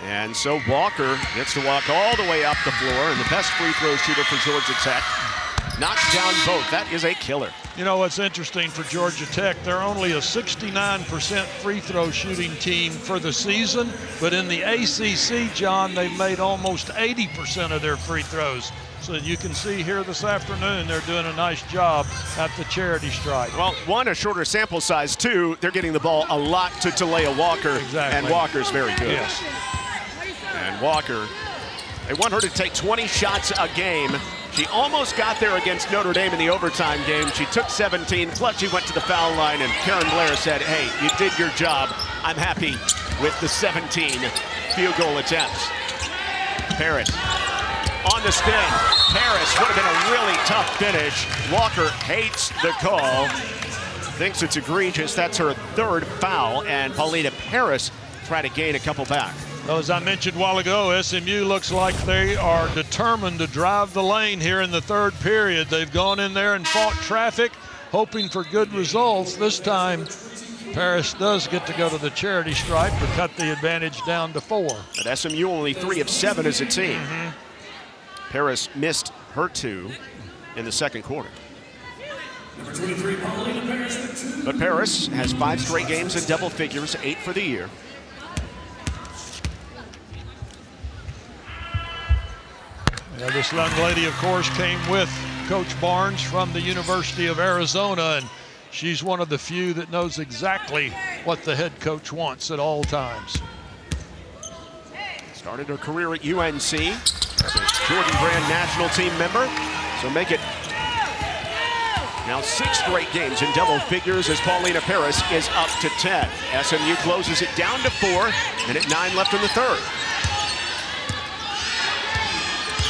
B: And so Walker gets to walk all the way up the floor, and the best free throw shooter for Georgia Tech knocks down both. That is a killer.
C: You know what's interesting for Georgia Tech, they're only a 69% free throw shooting team for the season, but in the ACC, John, they've made almost 80% of their free throws. So you can see here this afternoon, they're doing a nice job at the charity stripe.
B: Well, 1, a shorter sample size. 2, they're getting the ball a lot to Talayah Walker.
C: Exactly.
B: And Walker's very good.
C: Yes.
B: And Walker, they want her to take 20 shots a game. She almost got there against Notre Dame in the overtime game. She took 17, plus she went to the foul line, and Karen Blair said, hey, you did your job. I'm happy with the 17 field goal attempts. Parrott on the spin. Paris would have been a really tough finish. Walker hates the call. Thinks it's egregious. That's her third foul, and Paulina Paris try to gain a couple back.
C: Well, as I mentioned a while ago, SMU looks like they are determined to drive the lane here in the third period. They've gone in there and fought traffic, hoping for good results. This time, Paris does get to go to the charity stripe to cut the advantage down to 4.
B: But SMU only 3 of 7 as a team. Paris missed her 2 in the second quarter. But Paris has 5 straight games in double figures, 8 for the year.
C: Yeah, this young lady, of course, came with Coach Barnes from the University of Arizona, and she's one of the few that knows exactly what the head coach wants at all times.
B: Started her career at UNC, as a Jordan Brand national team member, so make it now 6 straight games in double figures as Paulina Paris is up to 10. SMU closes it down to 4, and at 9 left in the third.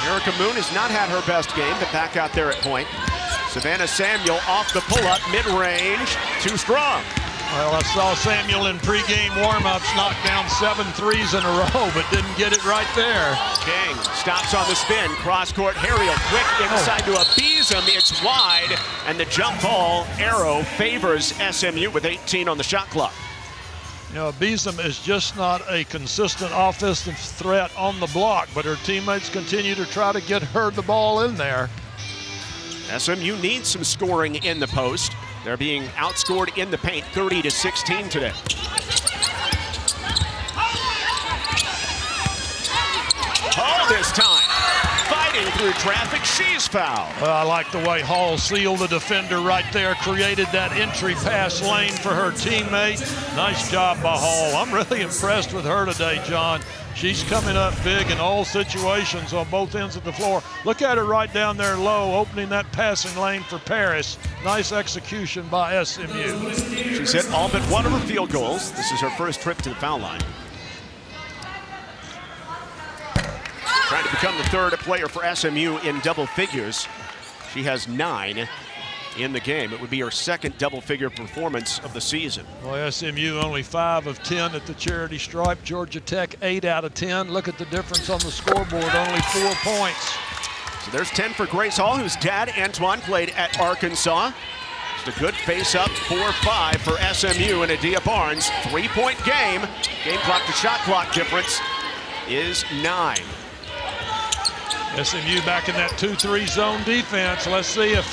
B: Erica Moon has not had her best game, but back out there at point. Savannah Samuel off the pull-up, mid-range, too strong.
C: Well, I saw Samuel in pregame warm-ups knock down 7 threes in a row, but didn't get it right there.
B: King stops on the spin, cross-court, Harriel quick inside to a Beeson. It's wide, and the jump ball arrow favors SMU with 18 on the shot clock.
C: You know, Beeson is just not a consistent offensive threat on the block, but her teammates continue to try to get her the ball in there.
B: SMU needs some scoring in the post. They're being outscored in the paint 30-16 today. Hall this time, fighting through traffic, she's fouled.
C: Well, I like the way Hall sealed the defender right there, created that entry pass lane for her teammate. Nice job by Hall. I'm really impressed with her today, John. She's coming up big in all situations on both ends of the floor. Look at her right down there low, opening that passing lane for Paris. Nice execution by SMU.
B: She's hit all but one of her field goals. This is her first trip to the foul line. Trying to become the third player for SMU in double figures. She has 9 in the game. It would be her second double-figure performance of the season.
C: Well, SMU only 5 of 10 at the charity stripe. Georgia Tech 8 out of 10. Look at the difference on the scoreboard, only 4 points.
B: So there's 10 for Grace Hall, whose dad, Antoine, played at Arkansas. Just a good face-up, 4-5 for SMU and Adia Barnes. 3-point game. Game clock to shot clock difference is 9.
C: SMU back in that 2-3 zone defense. Let's see if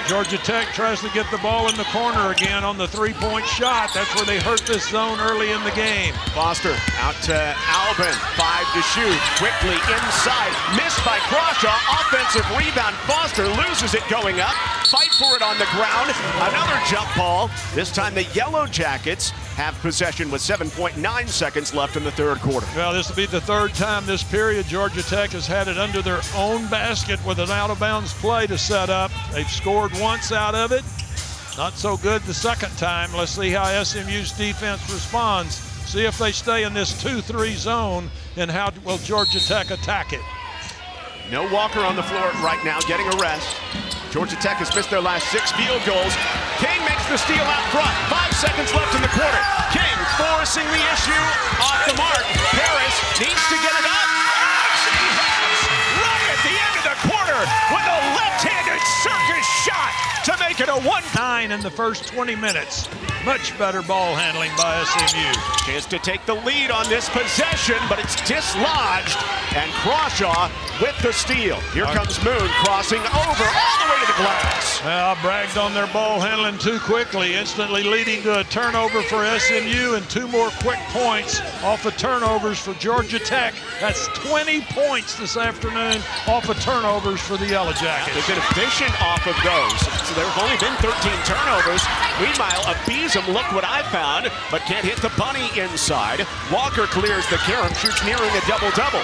C: Georgia Tech tries to get the ball in the corner again on the 3-point shot. That's where they hurt this zone early in the game.
B: Foster out to Alben, 5 to shoot, quickly inside, missed by Crawshaw, offensive rebound. Foster loses it going up, fight for it on the ground, another jump ball. This time the Yellow Jackets have possession with 7.9 seconds left in the third quarter.
C: Well, this will be the third time this period Georgia Tech has had it under their own basket with an out-of-bounds play to set up. They've scored once out of it. Not so good the second time. Let's see how SMU's defense responds. See if they stay in this 2-3 zone, and how will Georgia Tech attack it.
B: No Walker on the floor right now, getting a rest. Georgia Tech has missed their last 6 field goals. King makes the steal out front. 5 seconds left in the quarter. King forcing the issue off the mark. Paris needs to get it up. She has right at the end of the quarter with a left-handed circus shot to make it a 1-9
C: in the first 20 minutes. Much better ball handling by SMU.
B: Chance to take the lead on this possession, but it's dislodged, and Crawshaw with the steal. Here comes Moon crossing over all the way to the glass.
C: Well, bragged on their ball handling too quickly, instantly leading to a turnover for SMU and 2 more quick points off of turnovers for Georgia Tech. That's 20 points this afternoon off of turnovers for the Yellow Jackets.
B: They've been efficient off of those, so there have only been 13 turnovers. Meanwhile, Abizam, look what I found, but can't hit the bunny inside. Walker clears the carom, shoots nearing a double-double.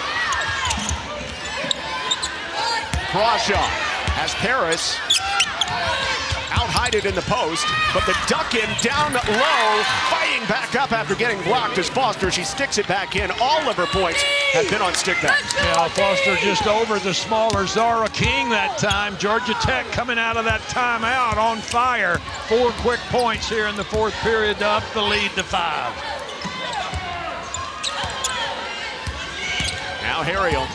B: Crawshaw has Paris out high. hide it in the post, but the duck in down low, fighting back up after getting blocked as Foster. She sticks it back in. All of her points have been on stick back.
C: Yeah, Foster just over the smaller Zahra King that time. Georgia Tech coming out of that timeout on fire. 4 quick points here in the fourth period to up the lead to 5.
B: Now Harriel.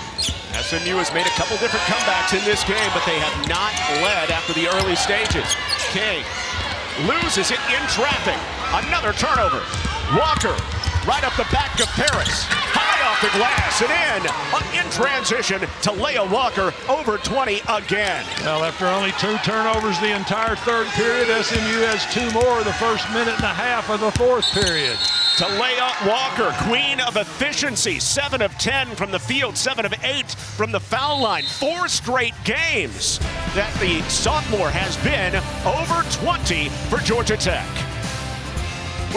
B: SMU has made a couple different comebacks in this game, but they have not led after the early stages. King loses it in traffic. Another turnover. Walker right up the back of Paris. High off the glass and in transition. Talayah Walker over 20 again.
C: Well, after only 2 turnovers the entire third period, SMU has 2 more the first minute and a half of the fourth period.
B: Talayah Walker, queen of efficiency, 7 of 10 from the field, 7 of 8 from the foul line. 4 straight games that the sophomore has been over 20 for Georgia Tech.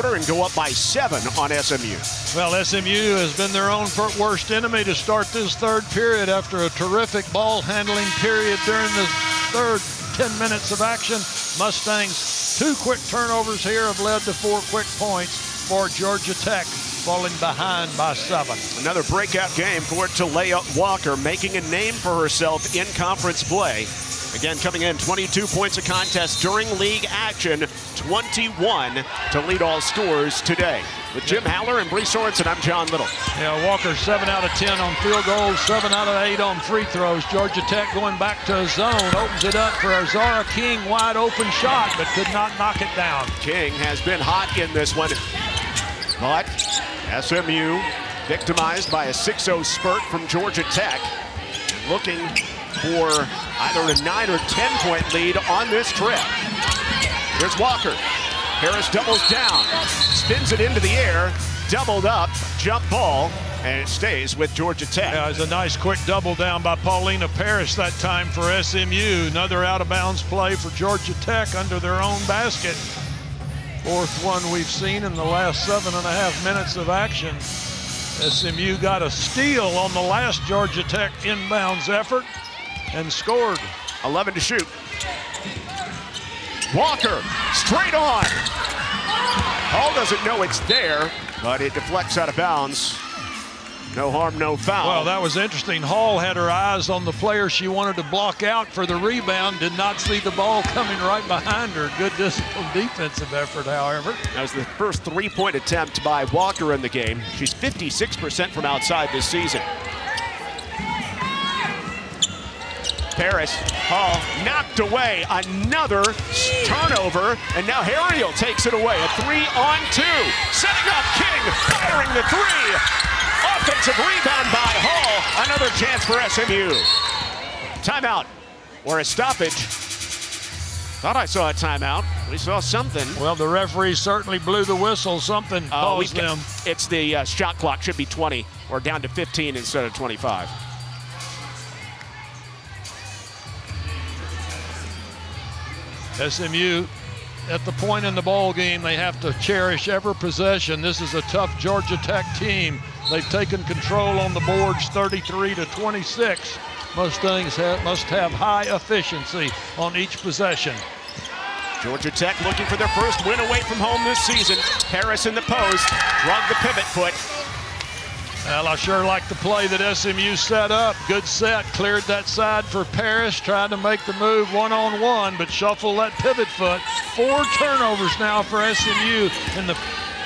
B: And go up by 7 on SMU.
C: Well, SMU has been their own worst enemy to start this third period after a terrific ball handling period during the third 10 minutes of action. Mustangs, 2 quick turnovers here have led to 4 quick points for Georgia Tech, falling behind by 7.
B: Another breakout game for Talayah Walker, making a name for herself in conference play. Again, coming in 22 points a contest during league action, 21 to lead all scores today. With Jim Haller and Bree Sorensen, I'm John Little.
C: Yeah, Walker 7 out of 10 on field goals, 7 out of 8 on free throws. Georgia Tech going back to a zone, opens it up for a Zahra King wide open shot, but could not knock it down.
B: King has been hot in this one, but SMU victimized by a 6-0 spurt from Georgia Tech, looking for either a 9 or 10 point lead on this trip. Here's Walker. Harris doubles down, spins it into the air, doubled up, jump ball, and it stays with Georgia Tech.
C: Yeah, it's a nice quick double down by Paulina Parrish that time for SMU. Another out of bounds play for Georgia Tech under their own basket. 4th one we've seen in the last 7.5 minutes of action. SMU got a steal on the last Georgia Tech inbounds effort and scored.
B: 11 to shoot. Walker, straight on. Hall doesn't know it's there, but it deflects out of bounds. No harm, no foul.
C: Well, that was interesting. Hall had her eyes on the player she wanted to block out for the rebound, did not see the ball coming right behind her. Good disciplined defensive effort, however.
B: That was the first 3-point attempt by Walker in the game. She's 56% from outside this season. Paris, Hall knocked away, another turnover, and now Harriel takes it away. A 3-on-2, setting up King, firing the 3. Offensive rebound by Hall, another chance for SMU. Timeout, or a stoppage. Thought I saw a timeout. We saw something.
C: Well, the referee certainly blew the whistle. Something caused them.
B: It's the shot clock, should be 20, or down to 15 instead of 25.
C: SMU, at the point in the ball game, they have to cherish every possession. This is a tough Georgia Tech team. They've taken control on the boards 33-26. Mustangs must have high efficiency on each possession.
B: Georgia Tech looking for their first win away from home this season. Harris in the post, drug the pivot foot.
C: Well, I sure like the play that SMU set up. Good set, cleared that side for Paris, tried to make the move one-on-one, but shuffle that pivot foot. 4 turnovers now for SMU in the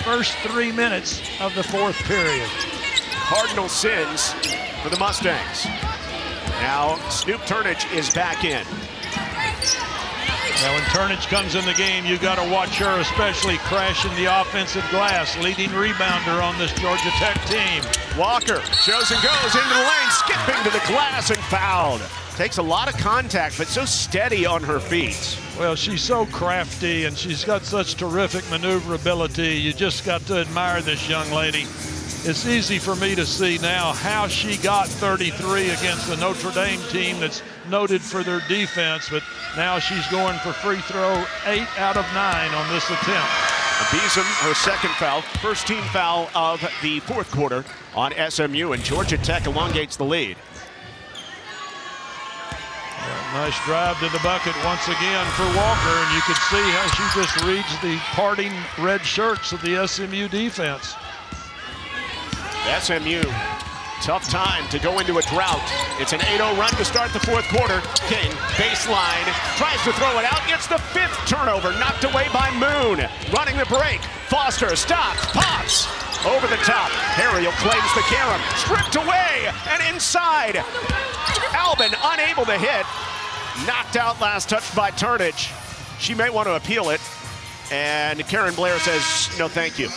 C: first 3 minutes of the fourth period.
B: Cardinal sins for the Mustangs. Now Snoop Turnage is back in.
C: Now when Turnage comes in the game, you got to watch her, especially crashing the offensive glass, leading rebounder on this Georgia Tech team.
B: Walker shows and goes into the lane, skipping to the glass and fouled. Takes a lot of contact, but so steady on her feet.
C: Well, she's so crafty and she's got such terrific maneuverability. You just got to admire this young lady. It's easy for me to see now how she got 33 against the Notre Dame team that's noted for their defense, but now she's going for free throw 8 out of 9 on this attempt.
B: Beeson, her second foul, first team foul of the fourth quarter on SMU, and Georgia Tech elongates the lead.
C: Nice drive to the bucket once again for Walker, and you can see how she just reads the parting red shirts of the SMU defense.
B: SMU, tough time to go into a drought. It's an 8-0 run to start the fourth quarter. King, baseline, tries to throw it out. It's the 5th turnover, knocked away by Moon. Running the break. Foster stops, pops. Over the top. Harriel claims the carom. Stripped away and inside. Alben unable to hit. Knocked out last touch by Turnage. She may want to appeal it. And Karen Blair says, no, thank you.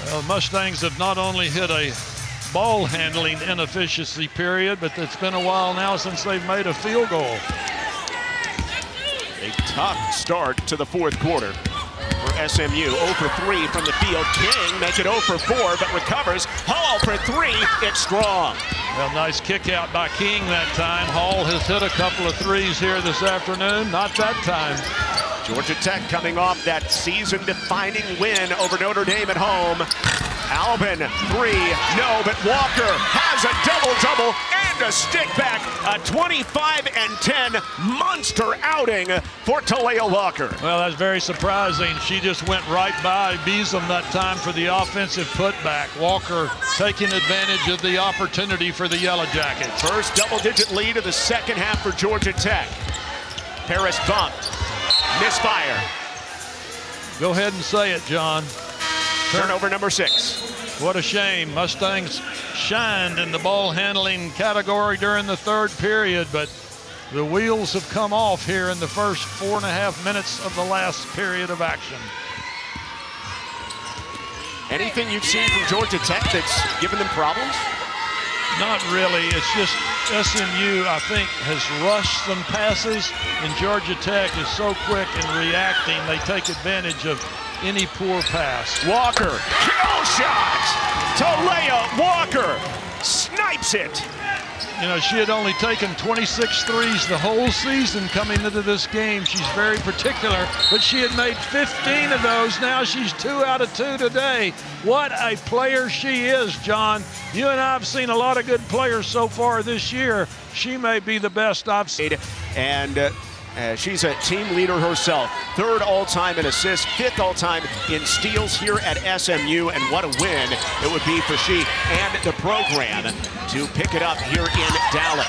C: Well, Mustangs have not only hit a ball handling inefficiency period, but it's been a while now since they've made a field goal.
B: A tough start to the fourth quarter for SMU. 0 for 3 from the field. King make it 0 for 4, but recovers. Hall for 3. It's strong.
C: Well, nice kick out by King that time. Hall has hit a couple of threes here this afternoon. Not that time.
B: Georgia Tech coming off that season-defining win over Notre Dame at home. Alben, 3, no, but Walker has a double-double and a stick back. A 25-10 monster outing for Talayah Walker.
C: Well, that's very surprising. She just went right by Beeson that time for the offensive putback. Walker taking advantage of the opportunity for the Yellow Jackets.
B: First double-digit lead of the second half for Georgia Tech. Harris bumped. Misfire.
C: Go ahead and say it, John.
B: Turnover number 6.
C: What a shame. Mustangs shined in the ball handling category during the third period, but the wheels have come off here in the first 4.5 minutes of the last period of action.
B: Anything you've seen from Georgia Tech that's given them problems?
C: Not really. It's just SMU, I think, has rushed some passes, and Georgia Tech is so quick in reacting, they take advantage of any poor pass.
B: Walker, kill shot! Talayah Walker snipes it.
C: You know, she had only taken 26 threes the whole season coming into this game. She's very particular, but she had made 15 of those. Now she's 2 out of 2 today. What a player she is, John. You and I have seen a lot of good players so far this year. She may be the best I've seen.
B: And she's a team leader herself. 3rd all-time in assists, 5th all-time in steals here at SMU, and what a win it would be for she and the program to pick it up here in Dallas.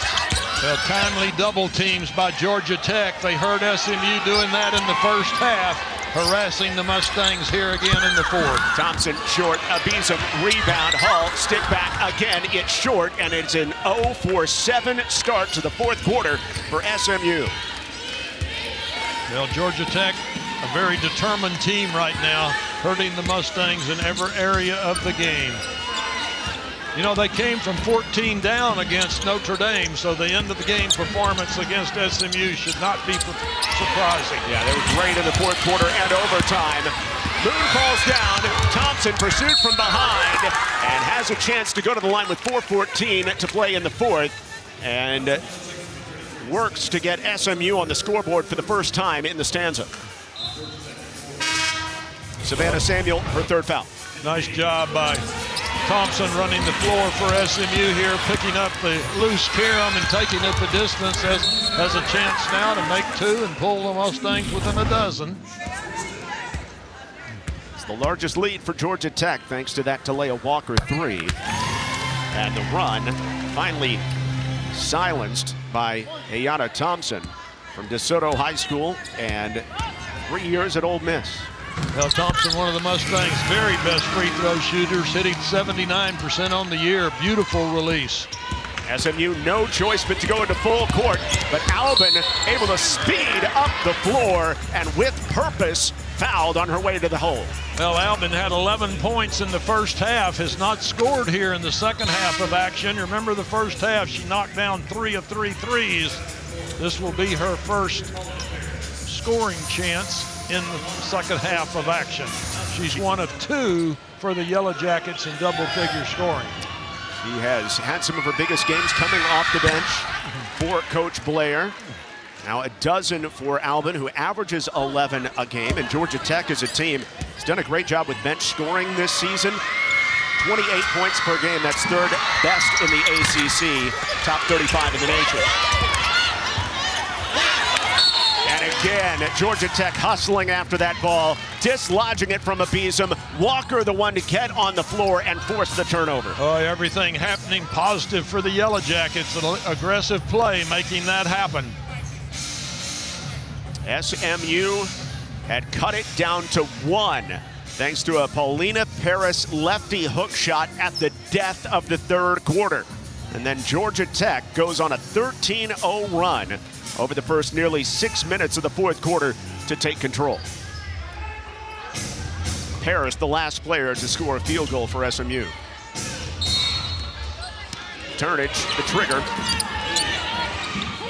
C: Well, timely double teams by Georgia Tech. They heard SMU doing that in the first half, harassing the Mustangs here again in the fourth.
B: Thompson short, Abizam rebound, Hall stick back again. It's short, and it's an 0 for 7 start to the fourth quarter for SMU.
C: Well, Georgia Tech, a very determined team right now, hurting the Mustangs in every area of the game. You know, they came from 14 down against Notre Dame, so the end of the game performance against SMU should not be surprising.
B: Yeah, they were great in the fourth quarter and overtime. Moon falls down. Thompson pursued from behind and has a chance to go to the line with 4:14 to play in the fourth. And works to get SMU on the scoreboard for the first time in the stanza. Savannah Samuel, her 3rd foul.
C: Nice job by Thompson running the floor for SMU here, picking up the loose carom and taking it the distance. Has a chance now to make 2 and pull the Mustangs within a dozen.
B: It's the largest lead for Georgia Tech thanks to that Talayah Walker 3. And the run finally silenced by Ayanna Thompson from DeSoto High School and 3 years at Ole Miss.
C: Well, Thompson, one of the Mustangs' very best free throw shooters, hitting 79% on the year. Beautiful release.
B: SMU no choice but to go into full court, but Alben able to speed up the floor and with purpose fouled on her way to the hole.
C: Well, Alben had 11 points in the first half, has not scored here in the second half of action. Remember the first half, she knocked down 3 of 3 threes. This will be her first scoring chance in the second half of action. She's 1 of 2 for the Yellow Jackets in double-figure scoring.
B: She has had some of her biggest games coming off the bench for Coach Blair. Now a dozen for Alben, who averages 11 a game. And Georgia Tech as a team has done a great job with bench scoring this season. 28 points per game. That's third best in the ACC, top 35 in the nation. And again, Georgia Tech hustling after that ball, dislodging it from Abizam. Walker the one to get on the floor and force the turnover.
C: Oh, everything happening positive for the Yellow Jackets. An aggressive play making that happen.
B: SMU had cut it down to 1 thanks to a Paulina Paris lefty hook shot at the death of the third quarter. And then Georgia Tech goes on a 13-0 run over the first nearly 6 minutes of the fourth quarter to take control. Paris, the last player to score a field goal for SMU. Turnage, the trigger.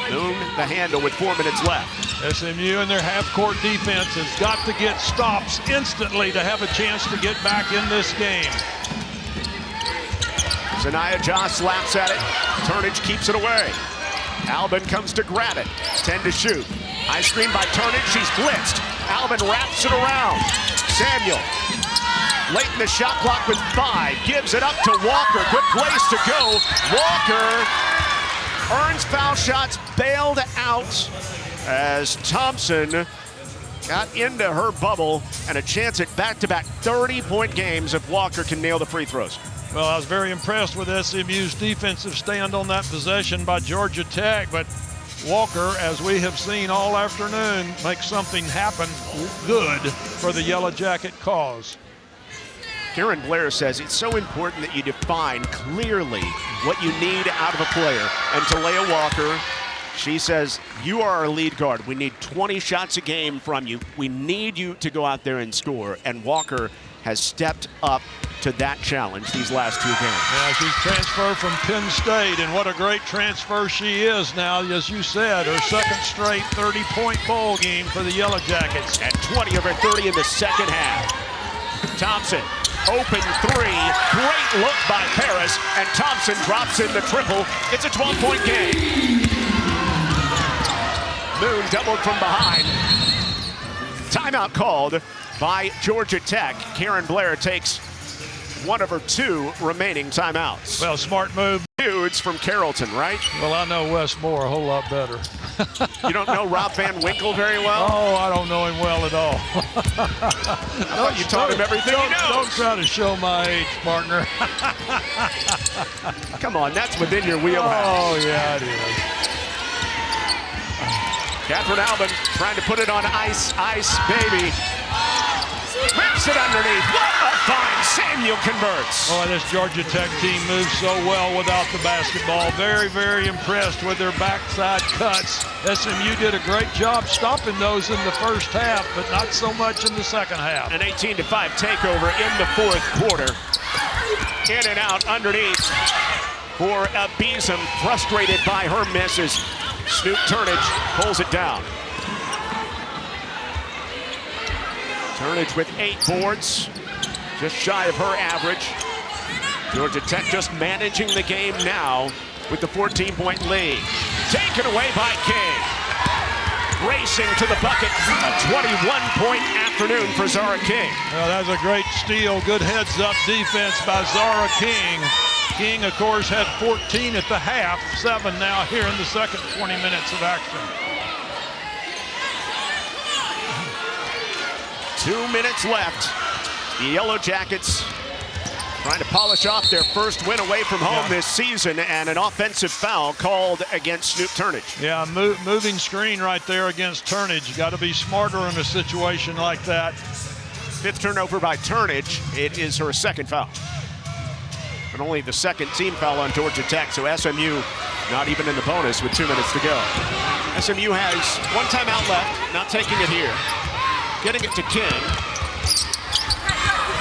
B: Moon, the handle with 4 minutes left.
C: SMU and their half-court defense has got to get stops instantly to have a chance to get back in this game.
B: Zanaya Joss slaps at it. Turnage keeps it away. Alben comes to grab it. 10 to shoot. High screen by Turnage. She's blitzed. Alben wraps it around. Samuel, late in the shot clock with 5. Gives it up to Walker. Good place to go. Walker earns foul shots, bailed out as Thompson got into her bubble, and a chance at back-to-back 30-point games if Walker can nail the free throws.
C: Well, I was very impressed with SMU's defensive stand on that possession by Georgia Tech, but Walker, as we have seen all afternoon, makes something happen good for the Yellow Jacket cause.
B: Karen Blair says it's so important that you define clearly what you need out of a player. And Talayah Walker, she says, you are our lead guard. We need 20 shots a game from you. We need you to go out there and score. And Walker has stepped up to that challenge these last 2 games.
C: Yeah, she's transferred from Penn State, and what a great transfer she is now. As you said, her second straight 30-point bowl game for the Yellow Jackets.
B: At 20 over 30 in the second half. Thompson, open 3, great look by Paris, and Thompson drops in the triple. It's a 12-point game. Moon doubled from behind. Timeout called by Georgia Tech. Karen Blair takes one of her 2 remaining timeouts.
C: Well, smart move.
B: Dudes from Carrollton, right?
C: Well, I know Wes Moore a whole lot better.
B: You don't know Rob Van Winkle very well?
C: Oh, I don't know him well at all.
B: I thought you taught him everything he knows.
C: Don't try to show my age, partner.
B: Come on, that's within your wheelhouse.
C: Oh, yeah, it is.
B: Catherine Alben trying to put it on ice, baby. Rips it underneath. What a find. Samuel converts.
C: Oh, this Georgia Tech team moves so well without the basketball. Very, very impressed with their backside cuts. SMU did a great job stopping those in the first half, but not so much in the second half.
B: An 18-5 takeover in the fourth quarter. In and out underneath for Abizam, frustrated by her misses. Snoop Turnage pulls it down. Turnage with 8 boards, just shy of her average. Georgia Tech just managing the game now with the 14-point lead. Taken away by King. Racing to the bucket, a 21-point afternoon for Zahra King.
C: Well, that was a great steal, good heads-up defense by Zahra King. King, of course, had 14 at the half, 7 now here in the second 20 minutes of action.
B: 2 minutes left. The Yellow Jackets trying to polish off their first win away from home this season, and an offensive foul called against Snoop Turnage.
C: Yeah, moving screen right there against Turnage. You got to be smarter in a situation like that.
B: 5th turnover by Turnage. It is her 2nd foul. But only the 2nd team foul on Georgia Tech, so SMU not even in the bonus with 2 minutes to go. SMU has 1 timeout left, not taking it here. Getting it to King.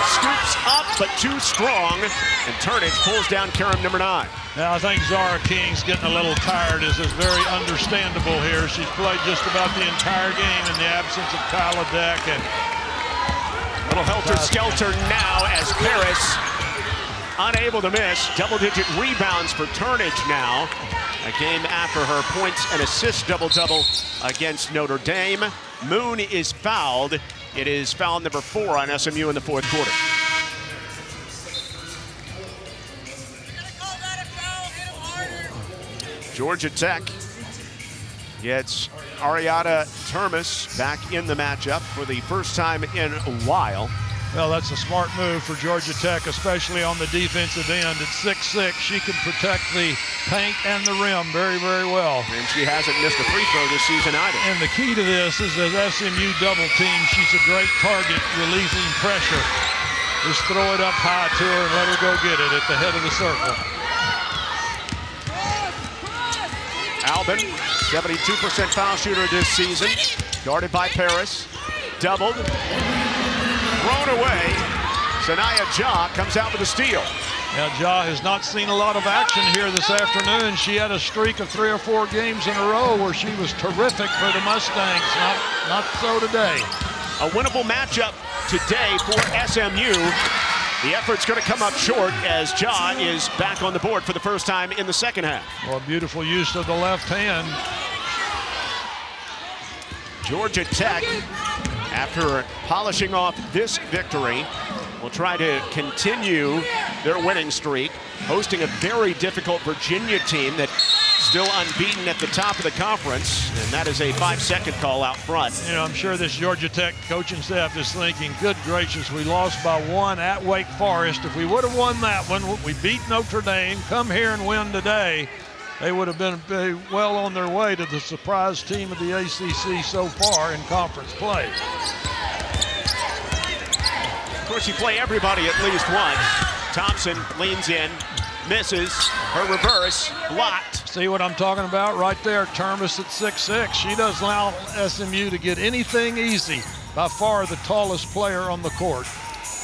B: Scoops up, but too strong. And Turnage pulls down Karam number 9.
C: Now, I think Zahra King's getting a little tired. This is very understandable here. She's played just about the entire game in the absence of Tyler Deck. And
B: little helter-skelter now as Paris unable to miss. Double-digit rebounds for Turnage now. A game after her points and assists double-double against Notre Dame. Moon is fouled. It is foul number 4 on SMU in the fourth quarter. Georgia Tech gets Ariana Termes back in the matchup for the first time in a while.
C: Well, that's a smart move for Georgia Tech, especially on the defensive end. At 6'6", she can protect the paint and the rim very, very well.
B: And she hasn't missed a free throw this season either.
C: And the key to this is that SMU double team, she's a great target relieving pressure. Just throw it up high to her and let her go get it at the head of the circle.
B: Alben, 72% foul shooter this season. Guarded by Paris. Doubled. Thrown away. Sanaya Ja comes out with a steal.
C: Now, Ja has not seen a lot of action here this afternoon. She had a streak of 3 or 4 games in a row where she was terrific for the Mustangs. Not so today.
B: A winnable matchup today for SMU. The effort's going to come up short as Ja is back on the board for the first time in the second half.
C: Well, beautiful use of the left hand.
B: Georgia Tech, after polishing off this victory, will try to continue their winning streak, hosting a very difficult Virginia team that's still unbeaten at the top of the conference, and that is a 5-second call out front.
C: You know, I'm sure this Georgia Tech coaching staff is thinking, good gracious, we lost by 1 at Wake Forest. If we would have won that one, we beat Notre Dame, come here and win today, they would have been well on their way to the surprise team of the ACC so far in conference play.
B: Of course, you play everybody at least once. Thompson leans in, misses, her reverse, blocked.
C: See what I'm talking about right there? Termes at 6'6". She doesn't allow SMU to get anything easy. By far the tallest player on the court.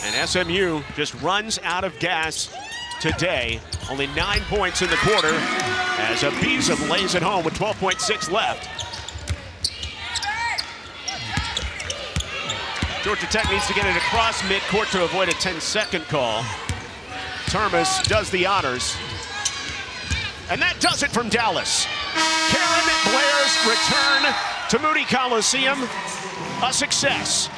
B: And SMU just runs out of gas today. Only 9 points in the quarter as Abizam lays it home with 12.6 left. Georgia Tech needs to get it across midcourt to avoid a 10-second call. Termes does the honors. And that does it from Dallas. Karen Blair's return to Moody Coliseum, a success.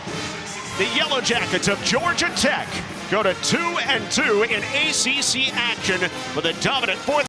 B: The Yellow Jackets of Georgia Tech go to 2-2 in ACC action with a dominant fourth